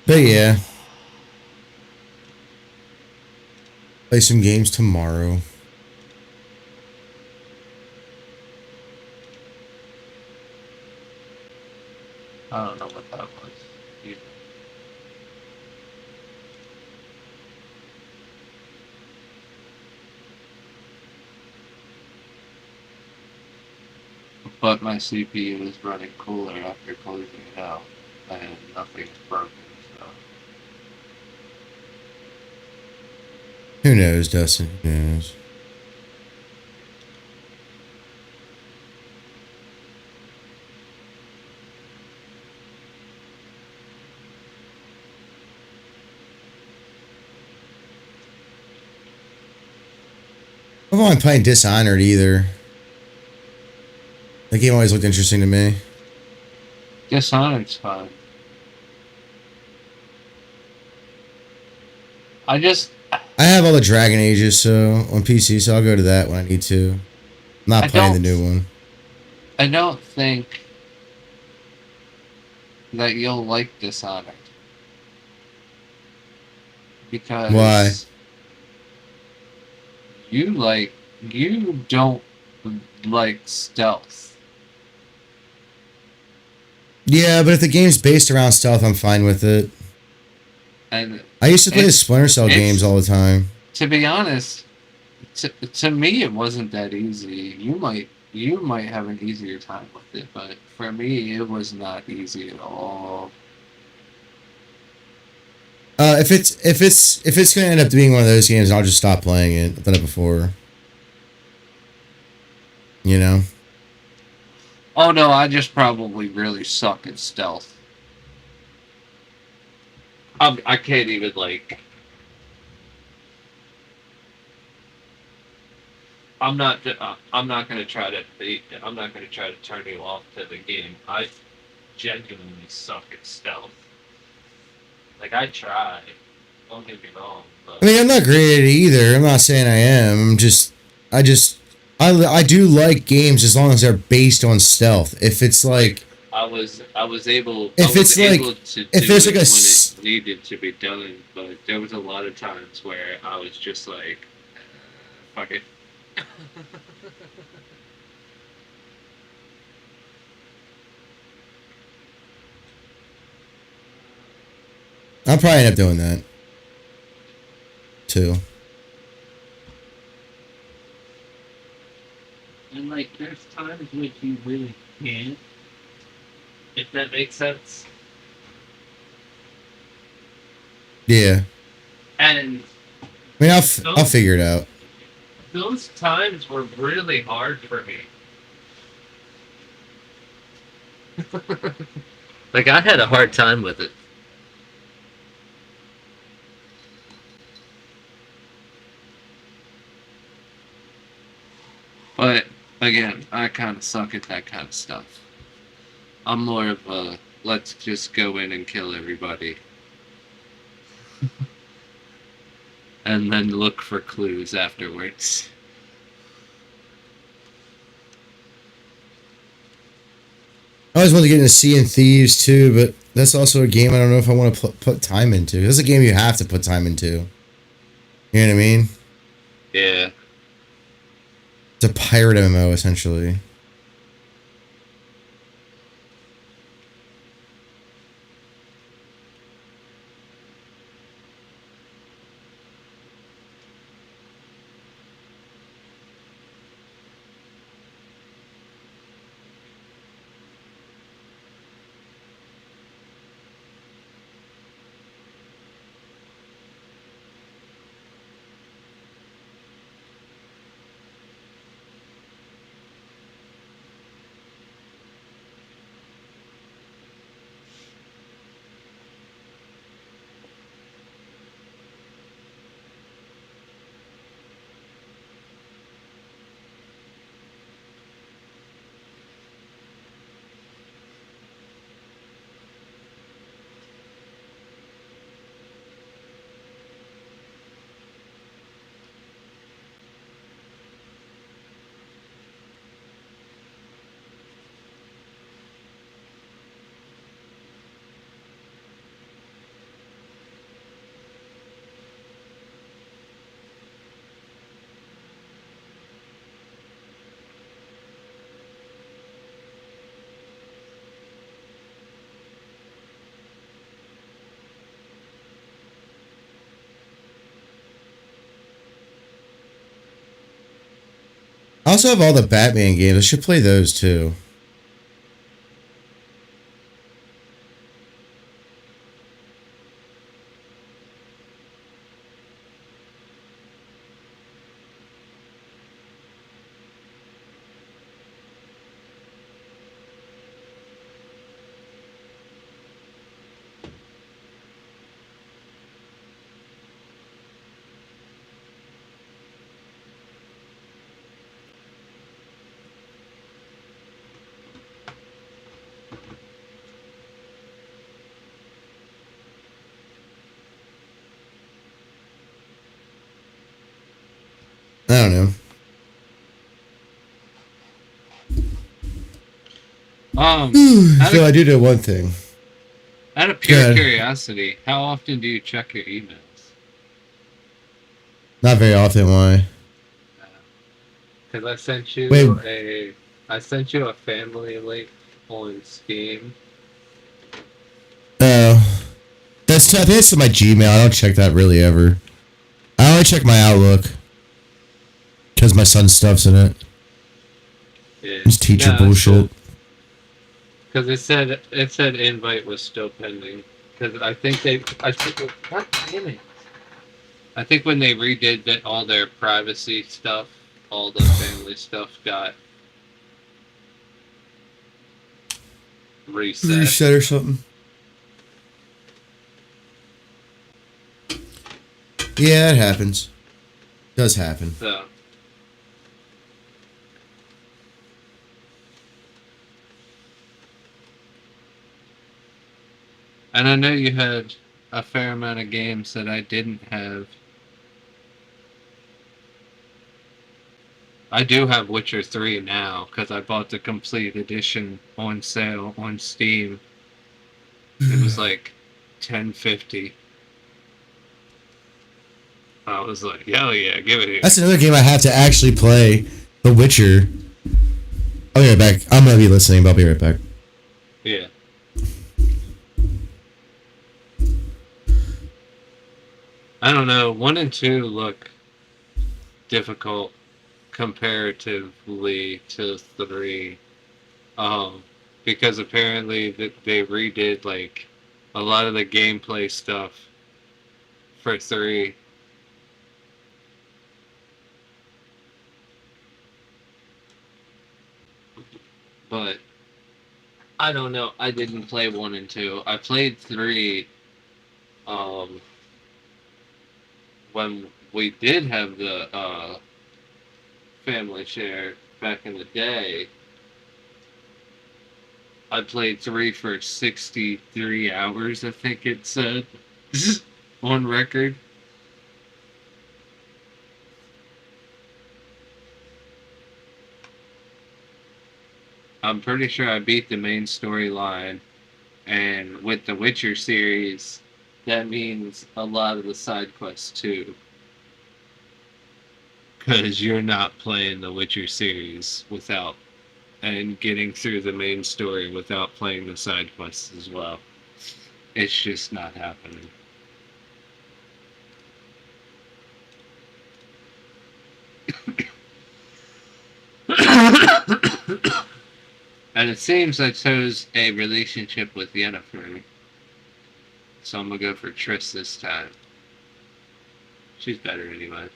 But yeah. Play some games tomorrow. I don't know what that was either. But my CPU is running cooler after closing it out, and nothing's broken, so. Who knows, Dustin? Who knows? I don't mind playing Dishonored either. That game always looked interesting to me. Dishonored's fun. I have all the Dragon Ages so on PC, so I'll go to that when I need to. I'm not playing the new one. I don't think that you'll like Dishonored. Because why? You don't like stealth. Yeah, but if the game's based around stealth, I'm fine with it. And I used to play the Splinter Cell games all the time. To be honest, to me it wasn't that easy. You might have an easier time with it, but for me it was not easy at all. If it's gonna end up being one of those games, I'll just stop playing it. I've done it before. You know? Oh no, I just probably really suck at stealth. I can't even like. I'm not gonna try to. I'm not gonna try to turn you off to the game. I genuinely suck at stealth. Like I try. Don't get me wrong. But... I mean, I'm not great at it either. I'm not saying I am. I do like games as long as they're based on stealth. If it's like I if was it's like able to if do there's like it a when it needed to be done, but there was a lot of times where I was just like, fuck it. I'll probably end up doing that too. And like, there's times when you really can't, if that makes sense. Yeah. And I mean, I'll those figure it out. those times were really hard for me. Like I had a hard time with it. But again, I kind of suck at that kind of stuff. I'm more of a let's just go in and kill everybody and then look for clues afterwards. I always wanted to get into Sea and Thieves too, but that's also a game I don't know if I want to put time into. This is a game you have to put time into. You know what I mean? Yeah. It's a pirate MMO essentially. I also have all the Batman games. I should play those too. I don't know. So I do know one thing. Out of pure Good. curiosity, how often do you check your emails? Not very often. Why? Because Wait. I sent you a family link on Steam. Oh, that's I think that's my Gmail. I don't check that really ever. I only check my Outlook because my son's stuff's in it. Yeah. It's teacher bullshit. Because it said invite was still pending. Because I think God damn it. I think when they redid all their privacy stuff, all the family stuff got reset. Or something. Yeah, it happens. Does happen. So. And I know you had a fair amount of games that I didn't have. I do have Witcher 3 now because I bought the complete edition on sale on Steam. It was like 10.50. I was like, hell yeah, give it here. That's another game I have to actually play. The Witcher. I'll be right back. I'm gonna be listening, but I'll be right back. Yeah. I don't know. 1 and 2 look difficult comparatively to 3. Because apparently that they redid like a lot of the gameplay stuff for 3. But I don't know. I didn't play 1 and 2. I played 3 um, when we did have the family share back in the day. I played 3 for 63 hours, I think it said, on record. I'm pretty sure I beat the main storyline, and with the Witcher series, that means a lot of the side quests too. Because you're not playing the Witcher series without and getting through the main story without playing the side quests as well. It's just not happening. And it seems I chose a relationship with Yennefer. So I'm gonna go for Triss this time. She's better anyway.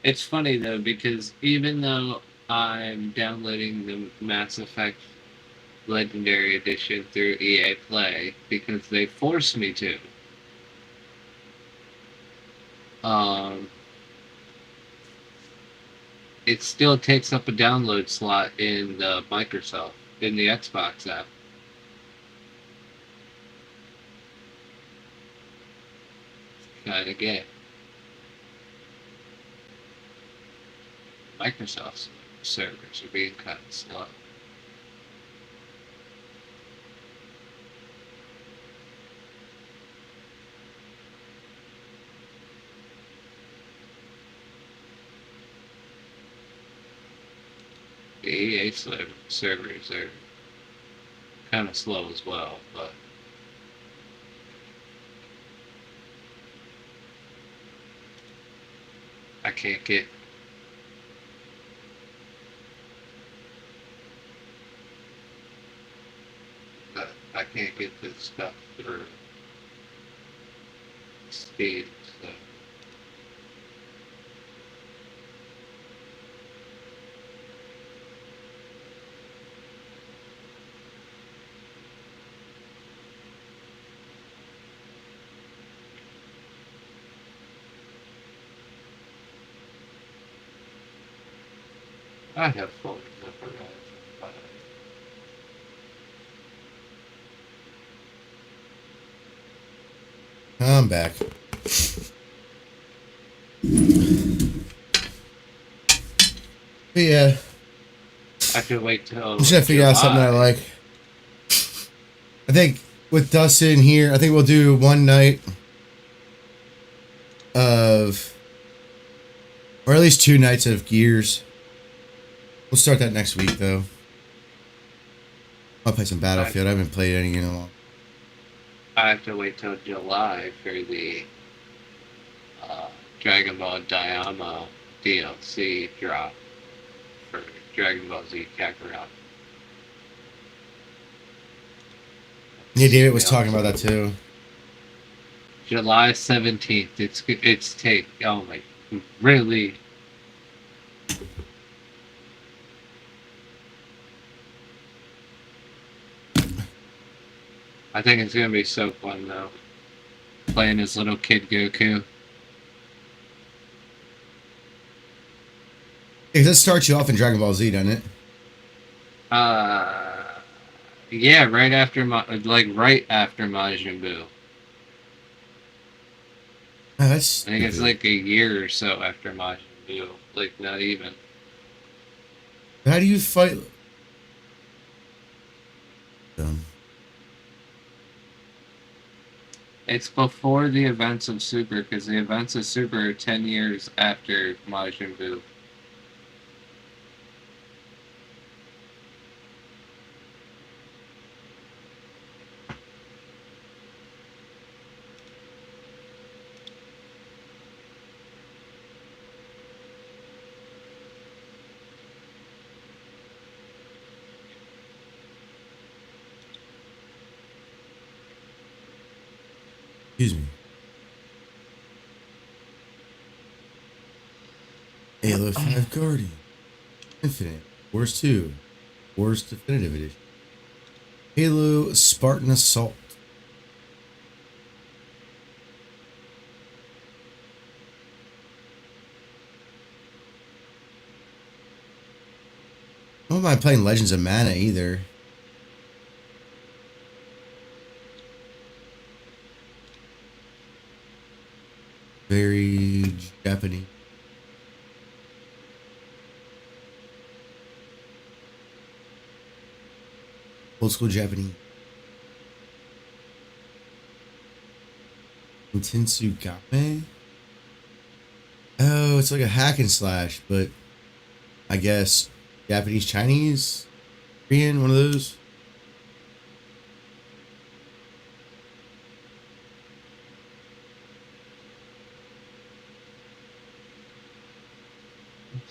It's funny though because even though I'm downloading the Mass Effect Legendary Edition through EA Play because they forced me to, um, it still takes up a download slot in the Xbox app. Kind of gay. Microsoft's servers are being kind of slow. The EA servers are kind of slow as well, but I can't get this stuff through Steam. So I have phone number. I'm back. But yeah. I could wait till. I'm just gonna figure out something I like. I think with Dustin here, I think we'll do one night of, or at least 2 nights of Gears. We'll start that next week though. I'll play some Battlefield. I haven't played any in a long. I have to wait till July for the Dragon Ball Daima DLC drop for Dragon Ball Z Kakarot. Yeah, David was talking about that too. July 17th. It's take. Oh my, really? I think it's gonna be so fun though. Playing as little kid Goku. It does start you off in Dragon Ball Z, doesn't it? Uh, yeah, right after right after Majin Buu. Oh, that's I think it's stupid. like a year or so after Majin Buu. Like not even. How do you fight them? It's before the events of Super because the events of Super are 10 years after Majin Buu. Excuse me. Halo 5 Guardian. Infinite. Wars 2. Wars Definitive Edition. Halo Spartan Assault. I don't mind playing Legends of Mana either. Very Japanese. Old school Japanese. Intensu Game? Oh, it's like a hack and slash, but I guess Japanese, Chinese, Korean, one of those.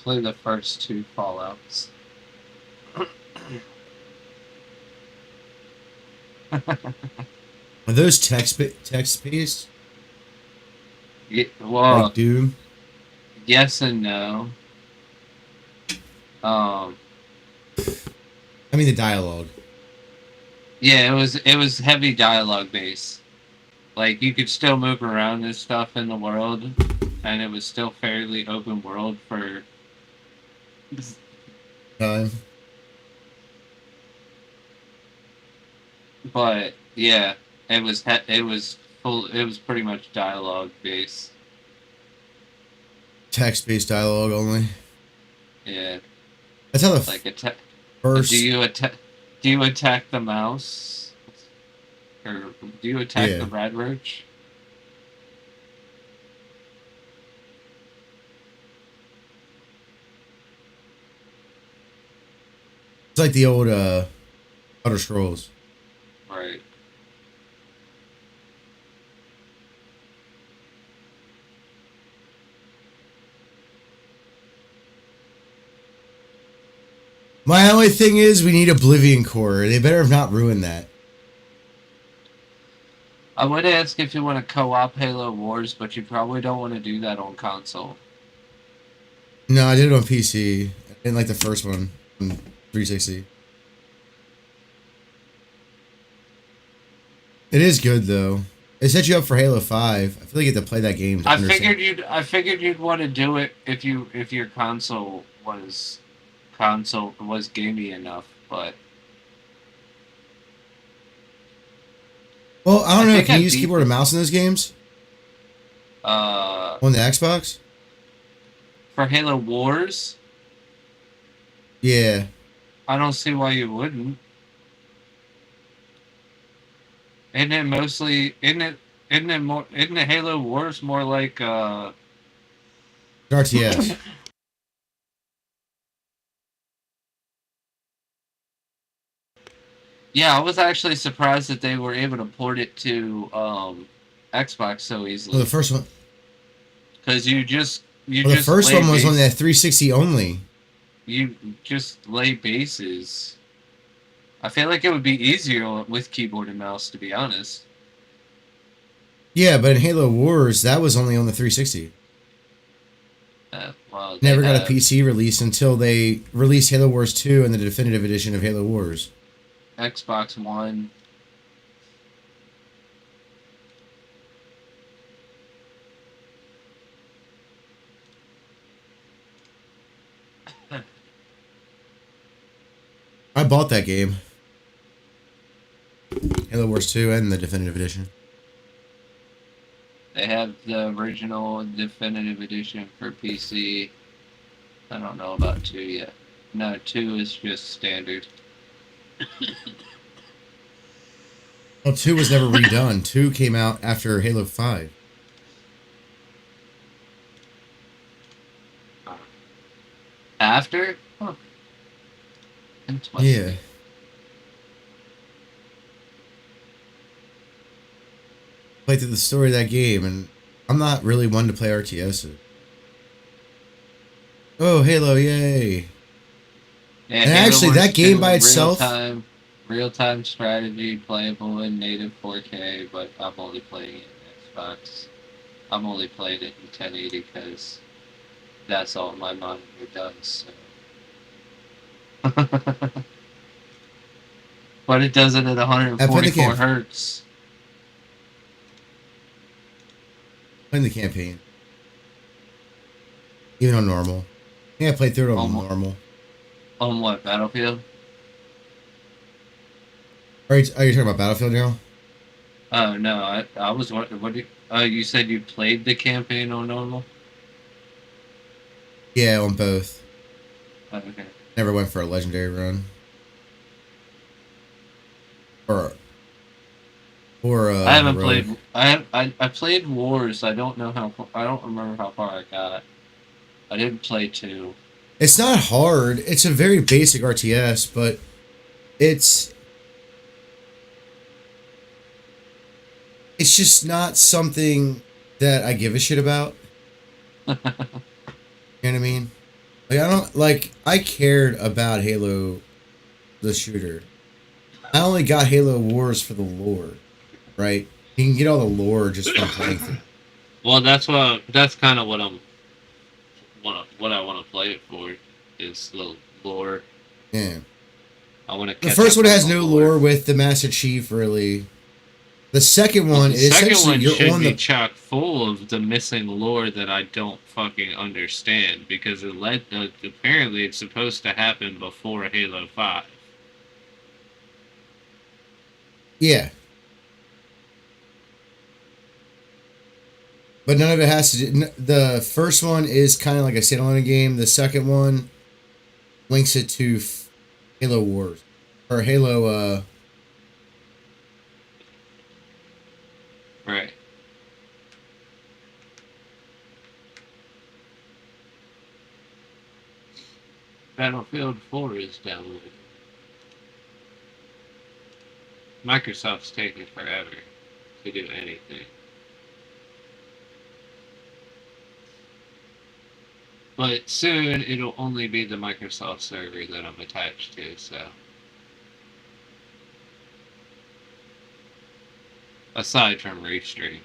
Play the first two Fallouts. Are those text based Yeah, like well, Doom? yes and no. Um, I mean the dialogue. yeah, it was heavy dialogue based. Like you could still move around and stuff in the world, and it was still fairly open world for. Time. But yeah, it was full. It was pretty much dialogue based. Text based dialogue only. Yeah, That's how the like attack. Do first. you attack? Do you attack the mouse, or do you attack Yeah. the red roach? It's like the old Outer Scrolls. Right. My only thing is we need Oblivion Core. They better have not ruined that. I would ask if you want to co-op Halo Wars, but you probably don't want to do that on console. No, I did it on PC. I didn't like the first one on 360. It is good though. It set you up for Halo 5. I feel like you have to play that game to I understand. figured you'd want to do it if your console was gamey enough, but Well, I I don't know. think Can I you use beat keyboard and mouse in those games uh on the Xbox? for Halo Wars. Yeah. I don't see why you wouldn't. Isn't it Halo Wars more like RTS. Yeah, I was actually surprised that they were able to port it to Xbox so Well, easily. the first one. Because you Well, the just first lay one was on base that 360 only. you just lay bases. I feel like it would be easier with keyboard and mouse, to be honest. Yeah, but in Halo Wars, that was only on the 360. Well, they Never got a have PC release until they released Halo Wars 2 and the definitive edition of Halo Wars. Xbox One. I bought that game, Halo Wars 2 and the definitive edition. They have the original definitive edition for PC. I don't know about 2 yet. No, 2 is just standard. Well, 2 was never redone. 2 came out after Halo 5. After? Huh. Yeah. Interesting. Played through the story of that game, and I'm not really one to play RTS. Oh, Halo, yay. Yeah, And Halo actually, Wars that game 2, by itself, real time strategy, playable in native 4K, but I'm only playing it in Xbox. I'm only playing it in 1080 because that's all my monitor does. So. But it does it at I played the 144 hertz. playing the campaign, even on normal. Yeah, I played through it on On, normal. on what, Battlefield? Are you talking about Battlefield now? Oh, no, I was wondering, you said you played the campaign on normal? Yeah, on both. Oh, okay. Never went for a legendary run. Or I haven't heroic. played. I played Wars. I don't know how. I don't remember how far I got. I didn't play 2. It's not hard. It's a very basic RTS, but it's it's just not something that I give a shit about. You know what I mean? Like I don't like I cared about Halo the shooter. I only got Halo Wars for the lore, right? You can get all the lore just from playing through. Well, that's kind of what I want to play it for is the lore. Yeah. I want to The catch first up one on has the no lore. lore with the Master Chief, really. The second Well, one the is second essentially one you're should on be the chock full of the missing lore that I don't fucking understand because apparently it's supposed to happen before Halo 5. yeah, but none of it has to do. The first one is kind of like a standalone game. The second one links it to Halo Wars or Halo. Right. Battlefield 4 is downloaded. Microsoft's taking forever to do anything. But soon it'll only be the Microsoft server that I'm attached to, so. Aside from Restream.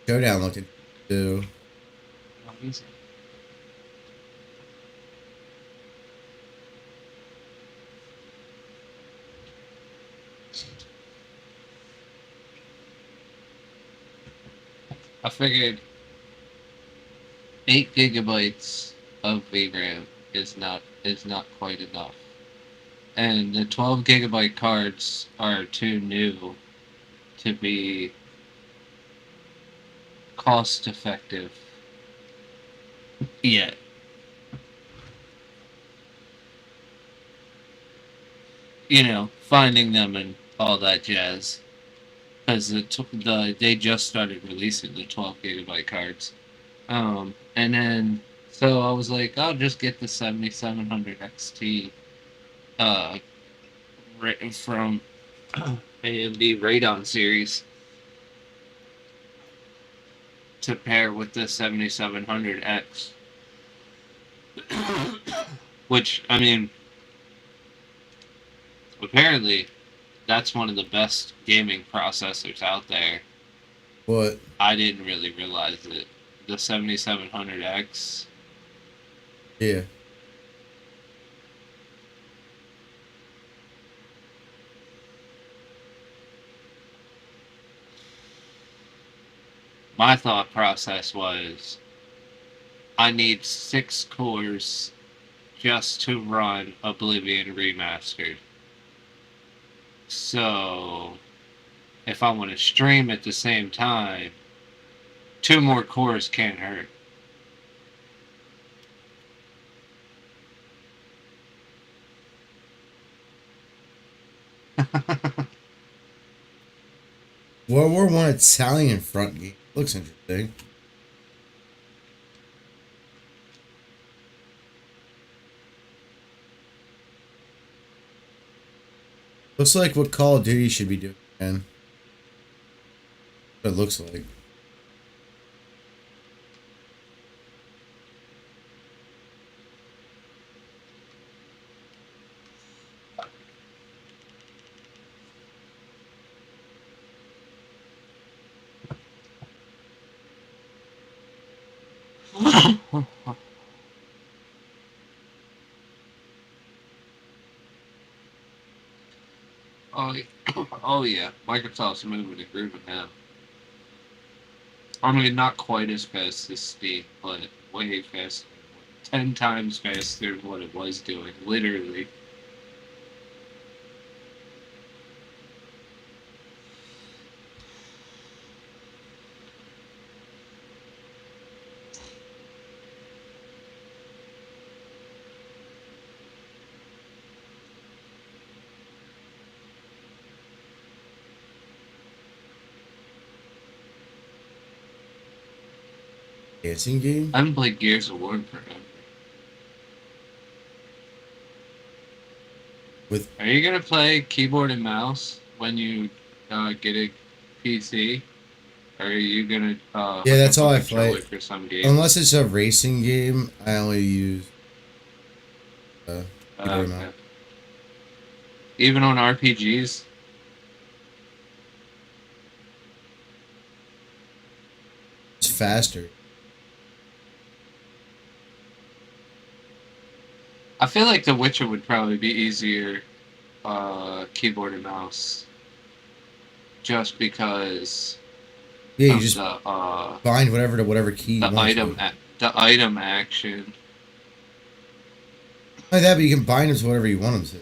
Showdown looked into. Oh, easy. I figured 8 gigabytes of VRAM is not quite enough. And the 12 gigabyte cards are too new to be cost effective yet. Finding them and all that jazz. Because they just started releasing the 12 gigabyte cards. And then, so I was like, I'll just get the 7700 XT uh, from AMD Radeon series. to pair with the 7700X. Which, I mean, apparently that's one of the best gaming processors out there. What? I didn't really realize it. The 7700X. Yeah. My thought process was I need 6 cores just to run Oblivion Remastered. So, if I want to stream at the same time, 2 more cores can't hurt. World War One Italian front game. Looks interesting. Looks like what Call of Duty should be doing, man. What it looks like. Oh, oh yeah, Microsoft's moving and grooving now. I mean, not quite as fast as Steam, but way faster. 10 times faster than what it was doing, literally. Dancing game? I haven't played Gears of War in forever. Are you gonna play keyboard and mouse when you get a PC? Or are you gonna Yeah, that's all I play play. for some games? Unless it's a racing game, I only use keyboard and mouse. Okay. Even on RPGs? It's faster. I feel like The Witcher would probably be easier keyboard and mouse. Just because Yeah, you of just the bind whatever to whatever key you want the item action. Like that, but you can bind them to whatever you want them to.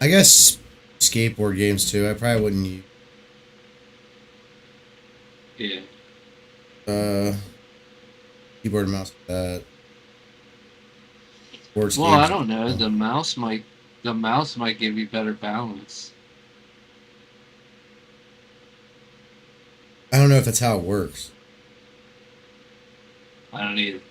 I guess skateboard games too. I probably wouldn't use. Yeah. Keyboard and mouse for that. Sports Well, games. I don't know. The mouse might give you better balance. I don't know if that's how it works. I don't either.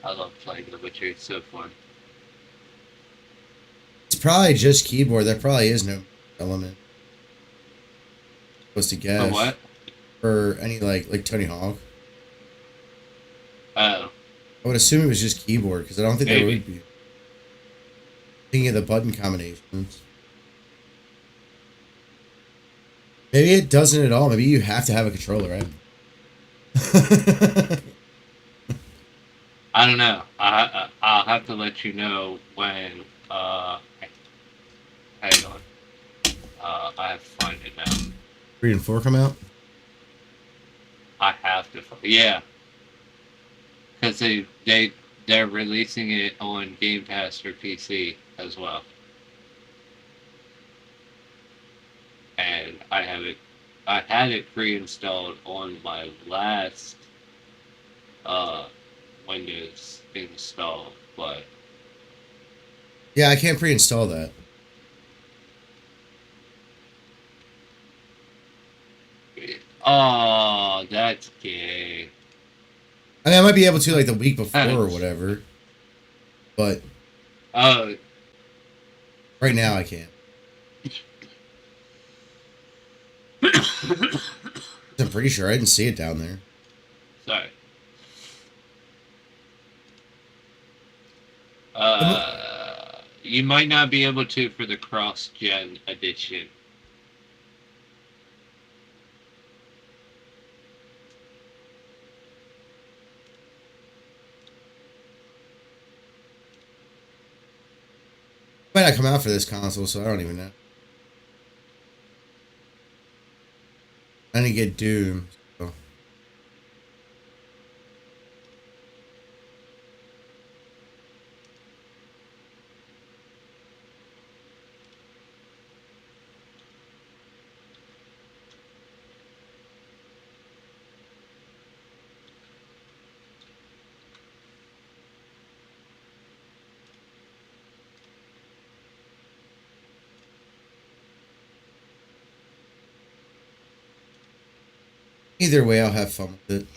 I love playing The Witcher. It's so fun. It's probably just keyboard. There probably is no element. Supposed to guess. But what? For any like Tony Hawk. Oh. I would assume it was just keyboard because I don't think there Maybe. would be. Thinking of the button combinations. Maybe it doesn't at all. Maybe you have to have a controller, right? I don't know. I'll have to let you know when. Hang on. I have to find it now. 3 and 4 come out? I have to. Yeah. Because they're releasing it on Game Pass for PC as well. And I had it pre-installed on my last Windows install, but Yeah, I can't pre-install that. Oh, that's gay. I mean, I might be able to like the week before or That's, whatever, but oh, right now I can't. I'm pretty sure I didn't see it down there. sorry. Um, You might not be able to for the cross-gen edition. Might not come out for this console, so I don't even know. I need to get Doom. So. Either way, I'll have fun with it.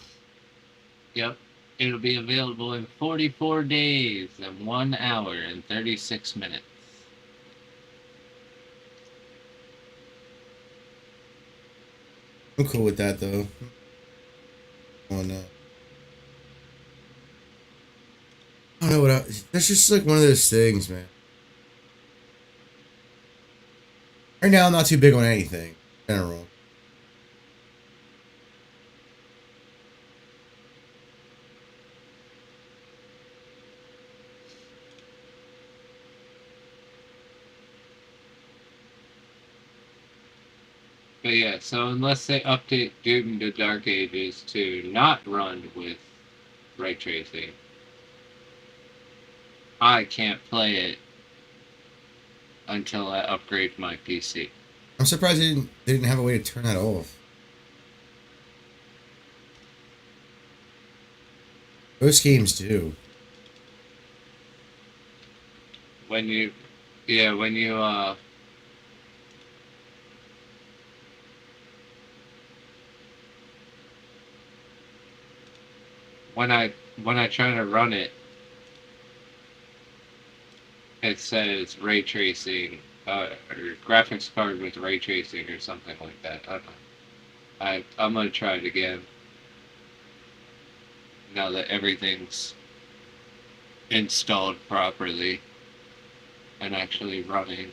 Yep. It'll be available in 44 days and 1 hour and 36 minutes. I'm cool with that though. Oh no. I don't know what that's just like one of those things, man. Right now, I'm not too big on anything in general. But yeah, so unless they update Doom to Dark Ages to not run with ray tracing, I can't play it until I upgrade my PC. I'm surprised they didn't have a way to turn that off. Most games do. When you, yeah, when I try to run it, it says ray tracing or graphics card with ray tracing or something like that. I don't know. I'm gonna try it again now that everything's installed properly and actually running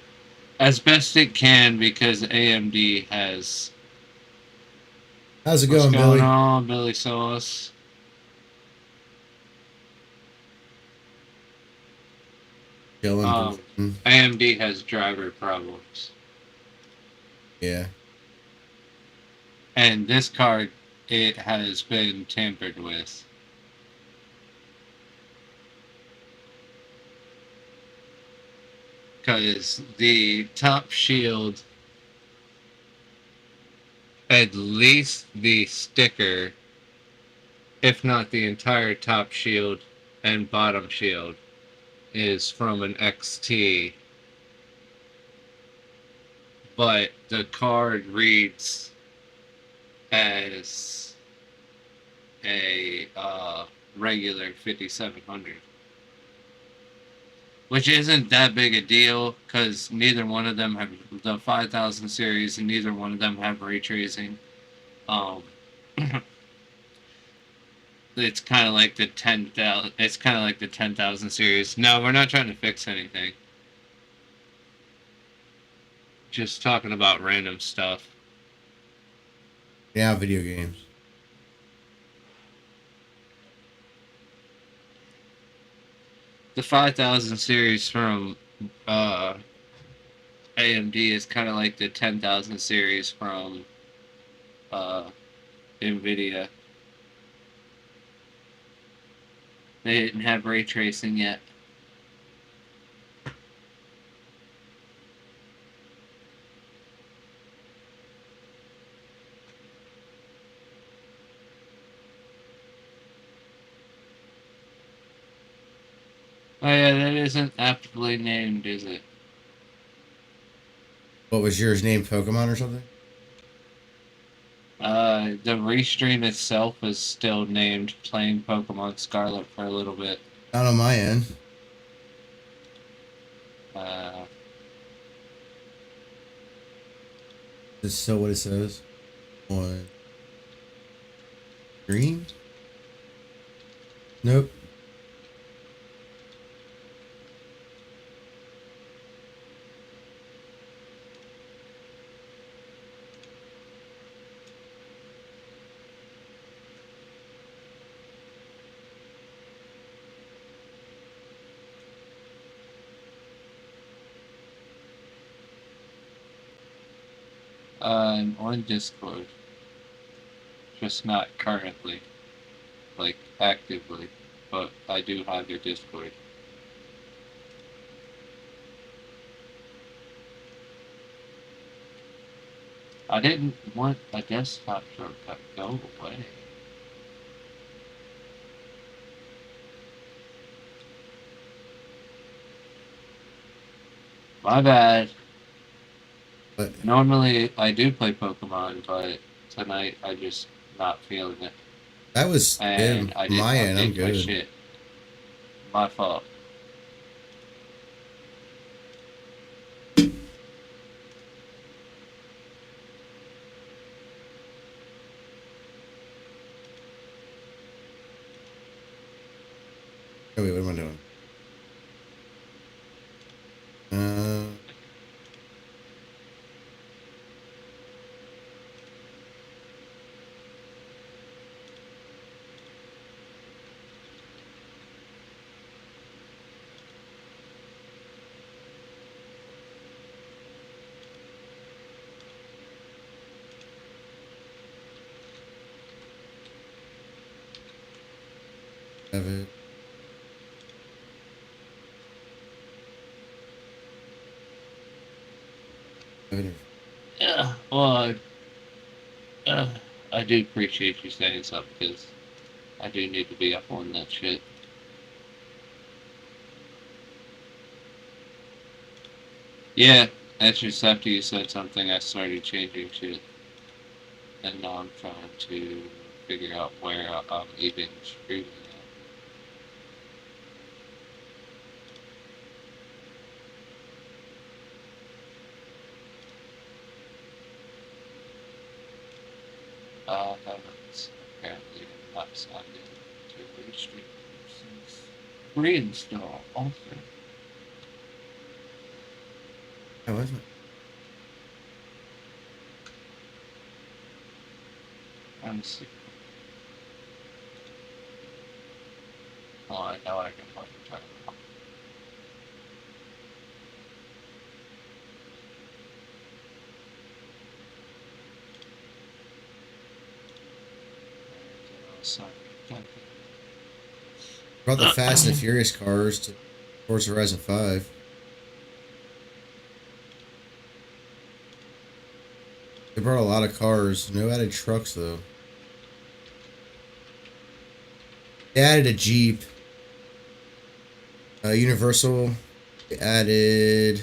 as best it can because AMD has. How's it What's going, going Billy? on, Billy Sauce? Chilling, boozing. AMD has driver problems, Yeah. and this card it has been tampered with. Because the top shield, at least the sticker, if not the entire top shield and bottom shield, is from an XT, but the card reads as a regular 5700, which isn't that big a deal because neither one of them have the 5000 series and neither one of them have ray tracing. Um, it's kind of like the 10,000. It's kind of like the 10,000 series. No, we're not trying to fix anything. Just talking about random stuff. Yeah, video games. The 5000 series from AMD is kind of like the 10,000 series from NVIDIA. They didn't have ray tracing yet. Oh yeah, that isn't aptly named, is it? What was yours named? Pokemon or something? The restream itself is still named Playing Pokemon Scarlet for a little bit. Not on my end. This is so what it says on screen. Nope. I'm on Discord. Just not currently, like actively, but I do have your Discord. I didn't want a desktop shortcut. Go away. My bad. But Normally I do play Pokemon, but tonight I just not feeling it. that was And I didn't my end. I'm update my good. shit. My fault. Oh, wait, what am I doing? Have it. Have it. Yeah, well, I do appreciate you saying something because I do need to be up on that shit. Yeah, that's just after you said something, I started changing shit. And now I'm trying to figure out where I'm even screwing at. I haven't apparently not signed in to Restream since reinstall also. How was it? I'm sick. Oh, I know I can fucking turn it on. Brought the Fast and the Furious cars to Forza Horizon 5. They brought a lot of cars. No added trucks, though. They added a Jeep. Universal. They added...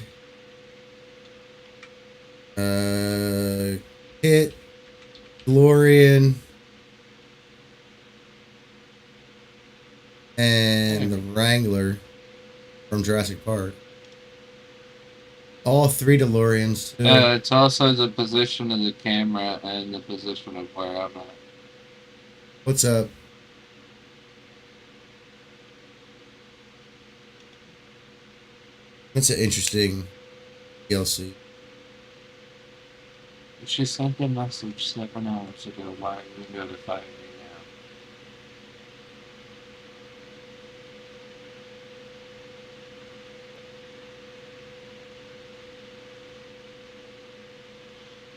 Kit. DeLorean. And the Wrangler from Jurassic Park. All 3 DeLoreans. It's also the position of the camera and the position of where I'm at. What's up? That's an interesting DLC. She sent a message 7 hours ago. Why are you notifying me now?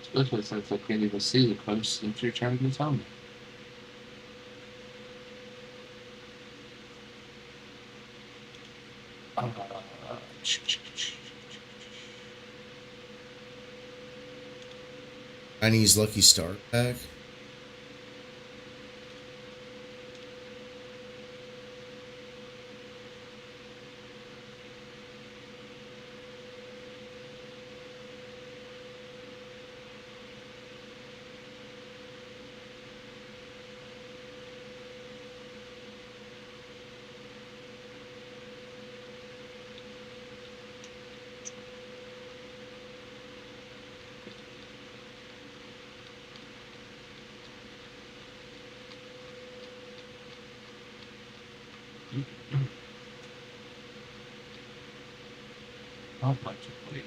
Especially since I can't even see the post that you're trying to tell me. Chinese Lucky Star Pack. How much of weight?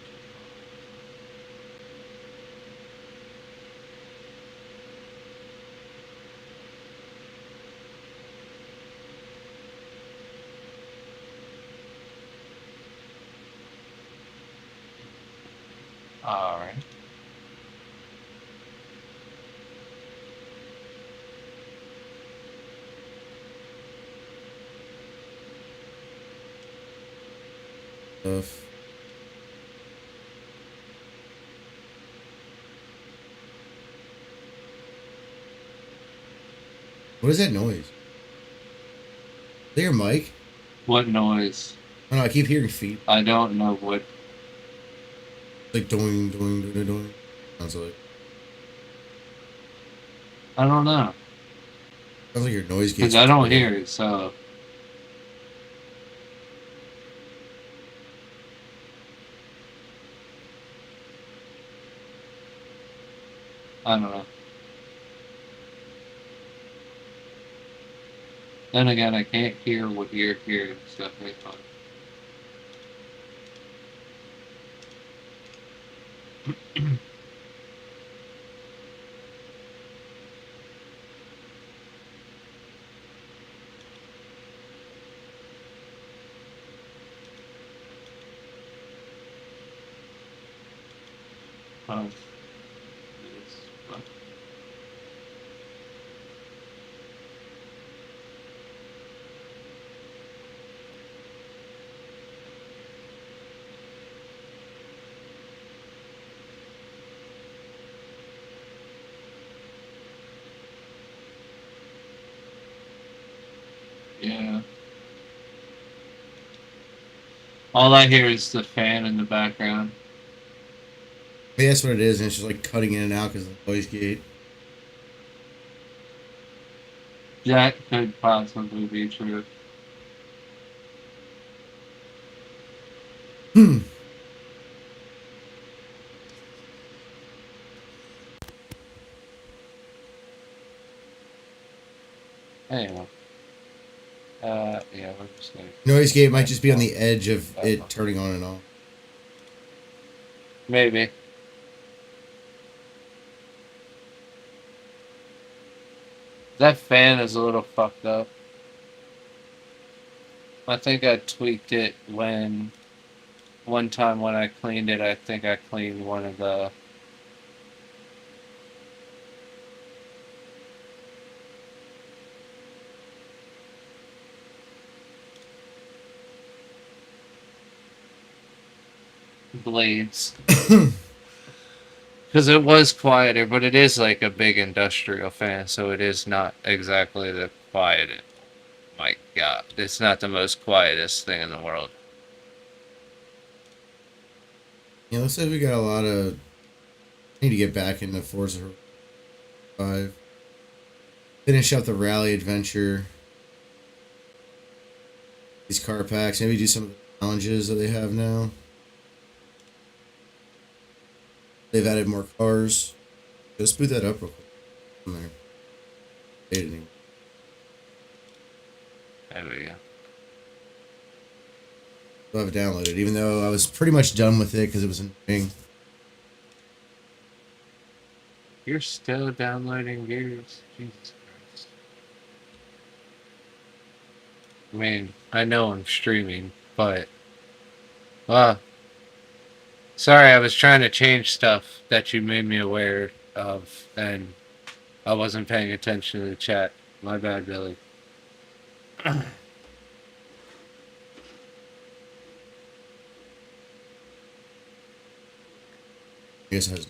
All right. Stuff. What is that noise? Is that your mic? What noise? I don't know. I keep hearing feet. I don't know what. Like doing, doing, doing, doing. Sounds like. I don't know Sounds like your noise because gate's I don't recording. hear it. So I don't know. Then again, I can't hear what you're hearing. So it's fine. It's fine. Yeah. All I hear is the fan in the background. Maybe that's what it is, and it's just like cutting in and out because of the noise gate. That could possibly be true. Hmm. Anyway. Yeah, we're just gonna Noise gate might back just be on off. the edge of Back it off. turning on and off. Maybe. That fan is a little fucked up. I think I tweaked it when one time when I cleaned it. I think I cleaned one of the. Blades. Because it was quieter, but it is like a big industrial fan, so it is not exactly the quietest. My God, it's not the most quietest thing in the world. Yeah, looks like we got a lot of. I need to get back into Forza 5. Finish up the rally adventure. These car packs. Maybe do some of the challenges that they have now. They've added more cars. Just boot that up real quick. On there. Hate it anymore. There we go. Still have it downloaded, even though I was pretty much done with it because it was annoying. You're still downloading Gears? Jesus Christ. I mean, I know I'm streaming, but. Sorry, I was trying to change stuff that you made me aware of, and I wasn't paying attention to the chat. My bad, Billy. I guess I was.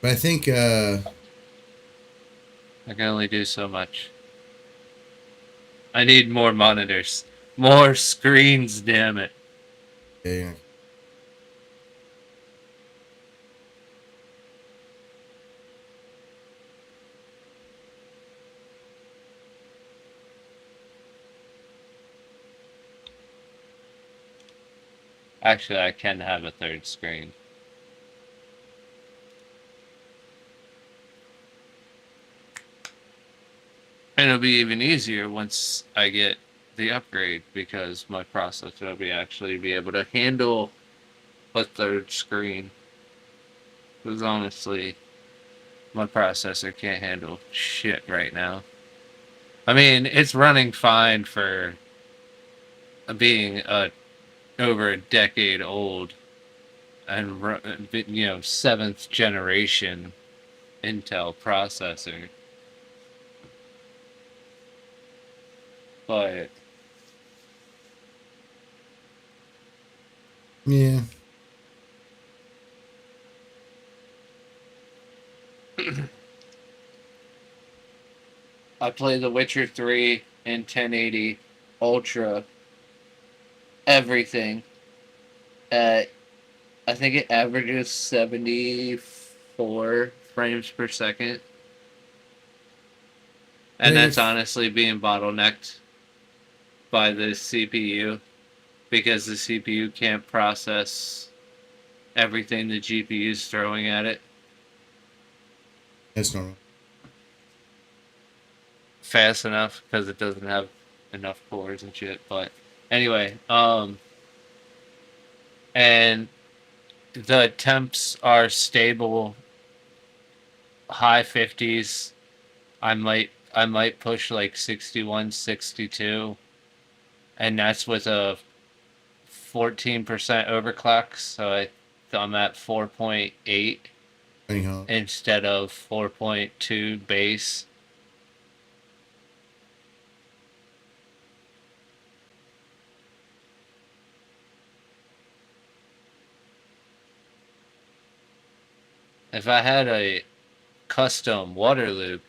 But I think I can only do so much. I need more monitors. More screens, damn it. yeah, Actually, I can have a third screen. And it'll be even easier once I get the upgrade because my processor will be actually be able to handle a third screen. Because honestly, my processor can't handle shit right now. I mean, it's running fine for being over a decade old and seventh generation Intel processor, but Yeah. I play The Witcher 3 in 1080 Ultra everything at, I think it averages 74 frames per second. And Yeah, that's honestly being bottlenecked by the CPU because the CPU can't process everything the GPU is throwing at it that's normal. fast enough because it doesn't have enough cores and shit. But anyway, and the temps are stable, high 50s. I might push like 61, 62, and that's with a 14% overclock. I'm at 4.8 Anyhow, instead of 4.2 base. If I had a custom water loop,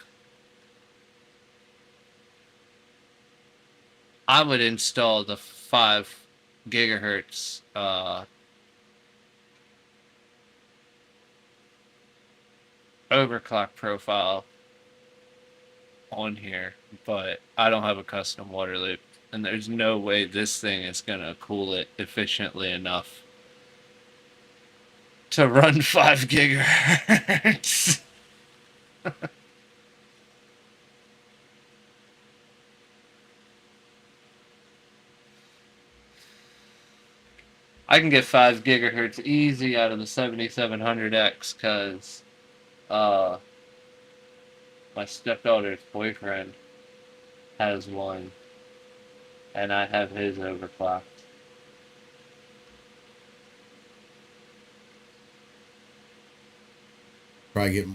I would install the 5 gigahertz overclock profile on here, but I don't have a custom water loop, and there's no way this thing is gonna cool it efficiently enough to run 5 gigahertz. I can get 5 gigahertz easy out of the 7700X because uh, my stepdaughter's boyfriend has one, and I have his overclocked. probably get.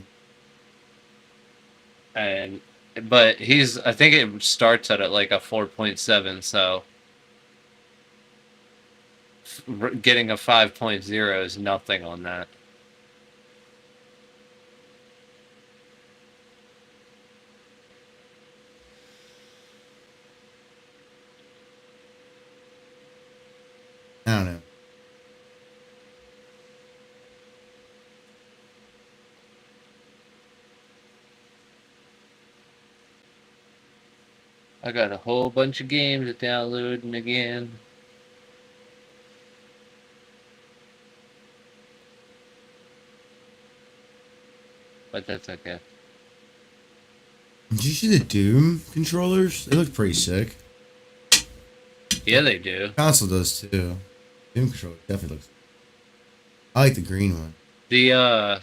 And but I think it starts at like a 4.7, so getting a 5.0 is nothing on that. I don't know. I got a whole bunch of games downloading again. But that's okay. Did you see the Doom controllers? They look pretty sick. Yeah, they do. Console does too. Doom controller definitely looks. I like the green one. The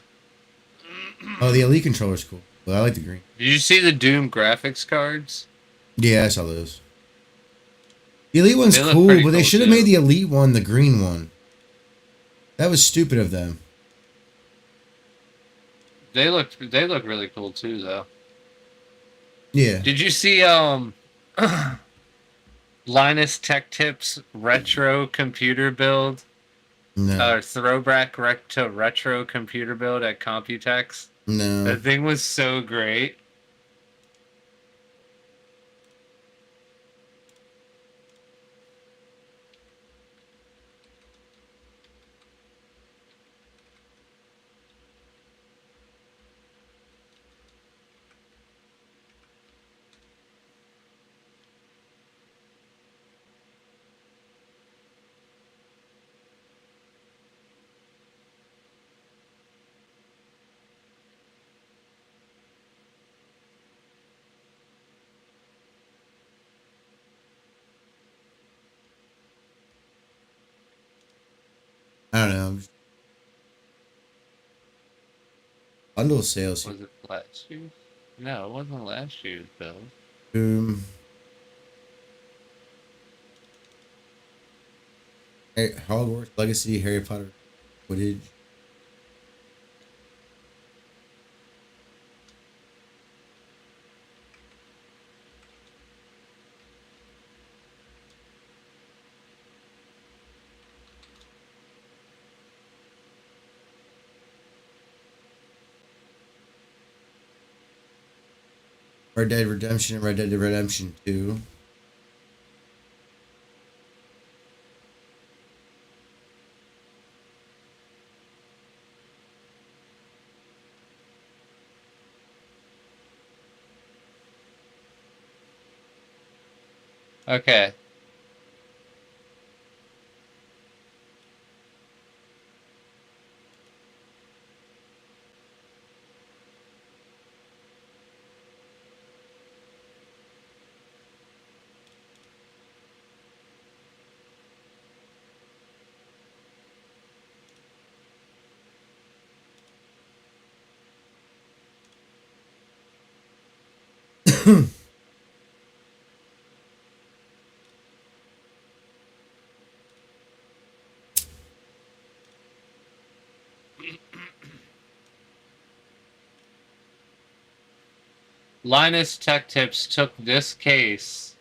Oh, the Elite controller's cool, but I like the green. did you see the Doom graphics cards? Yeah, I saw those. The Elite one's They look cool, pretty but they cool should have made too. the Elite one the green one. That was stupid of them. They look really cool too though. Yeah. Did you see Linus Tech Tips retro computer build No. or throwback to retro computer build at Computex? No. That thing was so great. I don't know. Bundle sales. Was it last year? No, it wasn't last year's bill. Um, Hogwarts Legacy, Harry Potter footage. Red Dead Redemption and Red Dead Redemption 2. Okay. Linus Tech Tips took this case,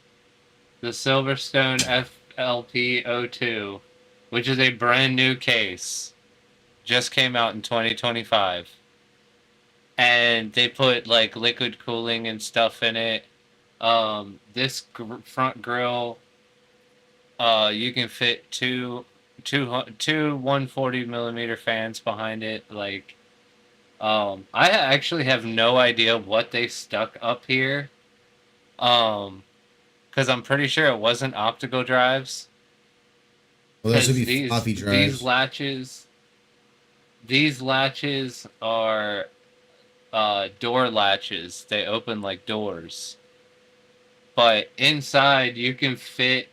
the Silverstone FLP02, which is a brand new case, just came out in 2025. And they put like liquid cooling and stuff in it. This front grill, you can fit two 140 millimeter fans behind it. Like, I actually have no idea what they stuck up here. Because I'm pretty sure it wasn't optical drives. Well, those would Because be floppy these drives. latches, these latches are door latches. They open like doors. But inside you can fit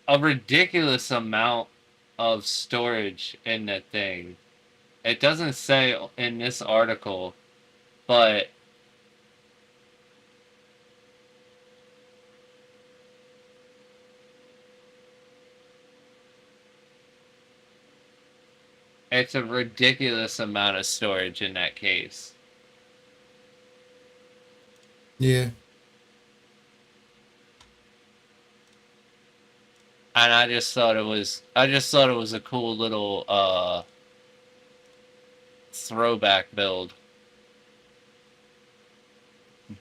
a ridiculous amount of storage in that thing. It doesn't say in this article, but it's a ridiculous amount of storage in that case. Yeah. And I just thought it was a cool little throwback build.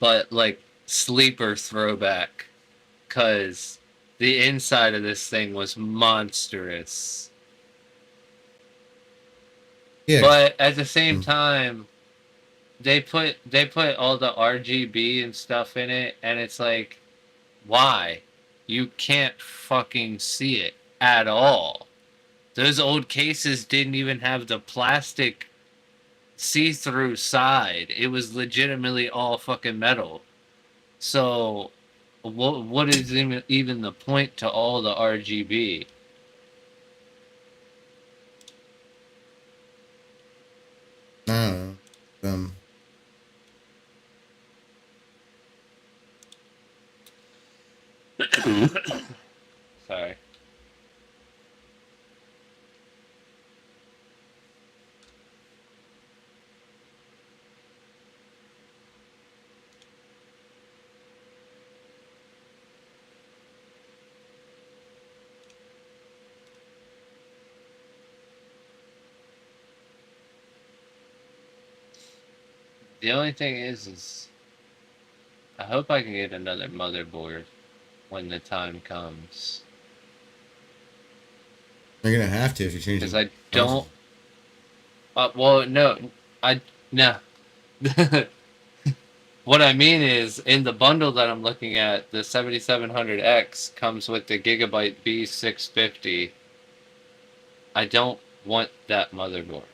But like sleeper throwback, cuz the inside of this thing was monstrous. Yeah. But at the same time, they put all the RGB and stuff in it, and it's like, why? You can't fucking see it at all. Those old cases didn't even have the plastic see-through side. It was legitimately all fucking metal. So, what is even the point to all the RGB? I don't know. Sorry. The only thing is I hope I can get another motherboard when the time comes. You're gonna have to if you're Because changing I houses. don't. Well, no, no. What I mean is, in the bundle that I'm looking at, the 7700X comes with the Gigabyte B650. I don't want that motherboard,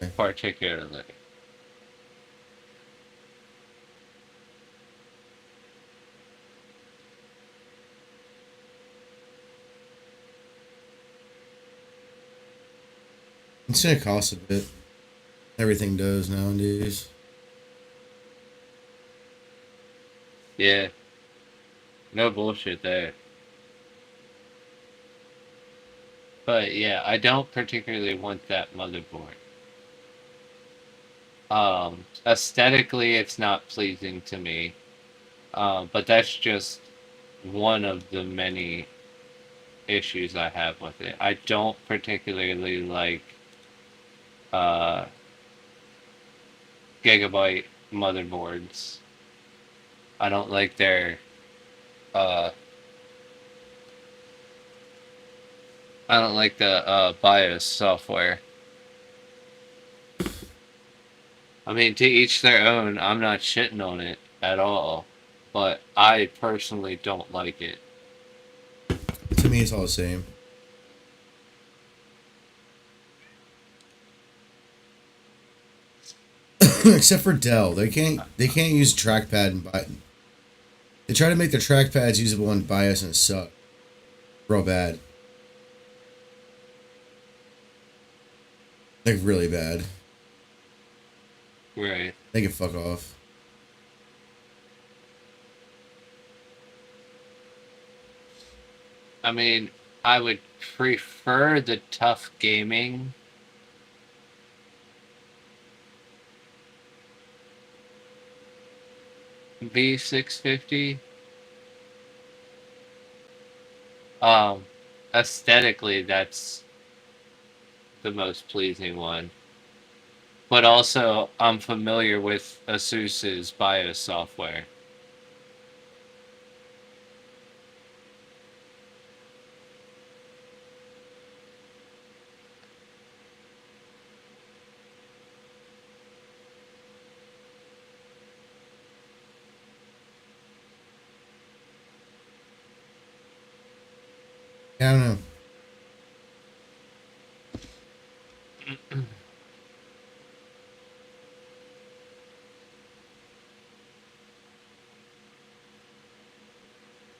Okay. particularly. It's gonna cost a bit. Everything does nowadays. Yeah, no bullshit there. But yeah, I don't particularly want that motherboard. Aesthetically, it's not pleasing to me. But that's just one of the many issues I have with it. I don't particularly like uh, gigabyte motherboards. I don't like their uh, I don't like the BIOS software. I mean, to each their own. I'm not shitting on it at all, but I personally don't like it. To me, it's all the same. Except for Dell, they can't use trackpad and button. They try to make their trackpads usable in BIOS and it sucks. Real bad. Like really bad. Right. They can fuck off. I mean, I would prefer the tough gaming V650. Um, Aesthetically, that's the most pleasing one. But also, I'm familiar with ASUS's BIOS software. I don't know.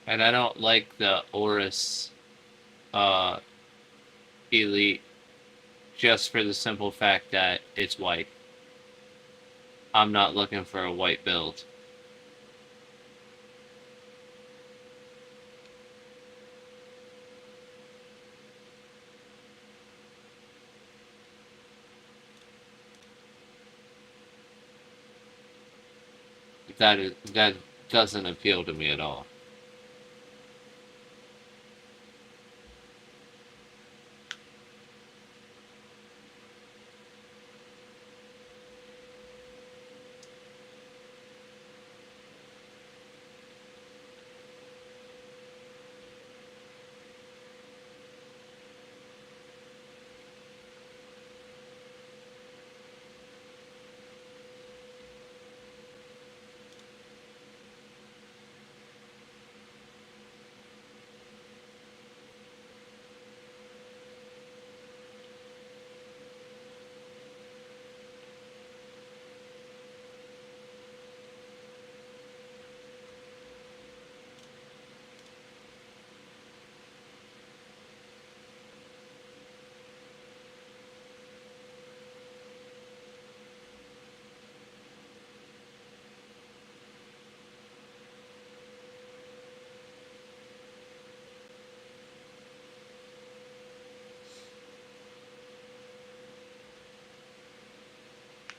And I don't like the Aorus uh, Elite just for the simple fact that it's white. I'm not looking for a white build. That doesn't appeal to me at all.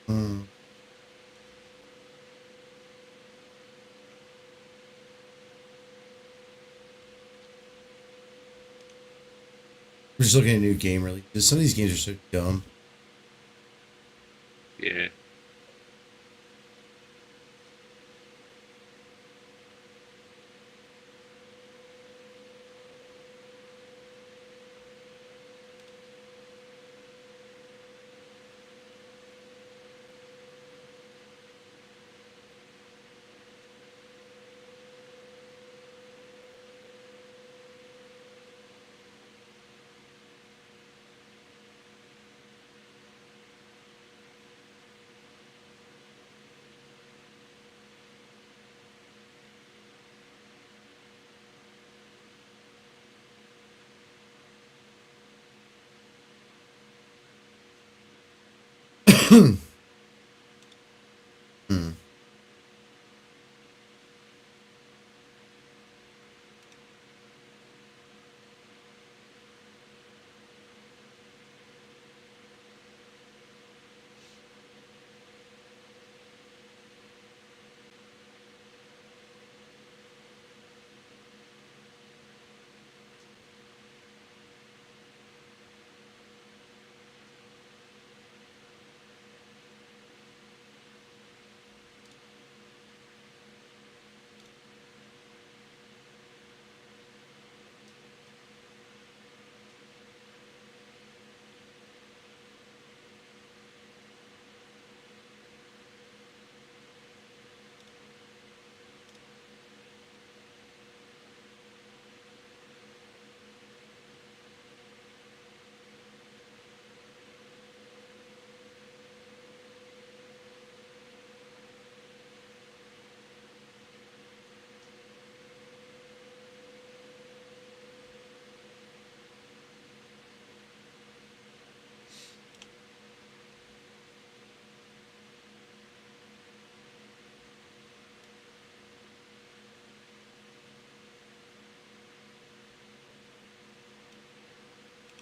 Hmm. We're just looking at a new game releases. Some of these games are so dumb. Yeah. Hmm.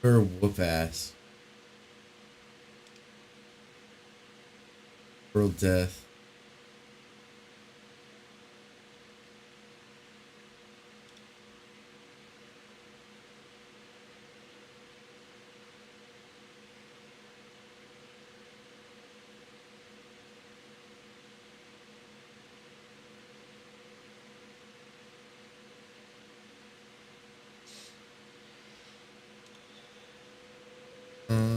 Or whoop ass. World death. Uh,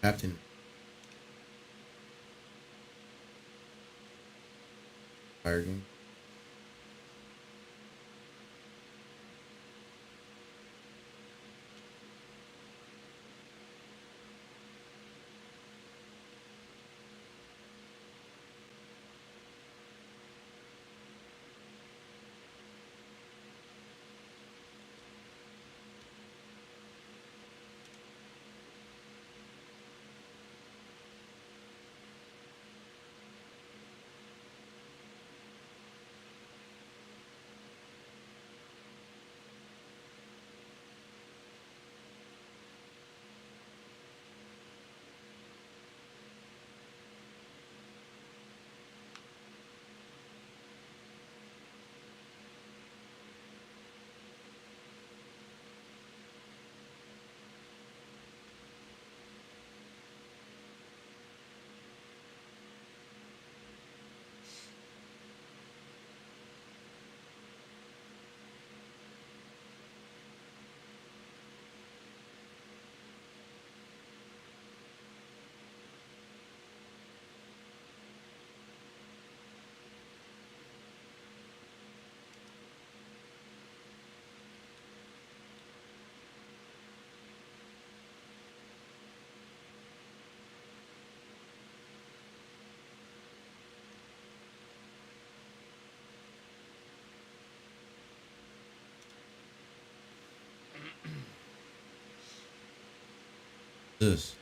Captain. Fire game. This.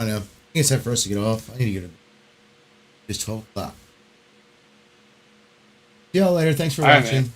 I don't know. I think it's time for us to get off. I need to go to. It's 12 o'clock. See y'all later. Thanks for All right, man. watching.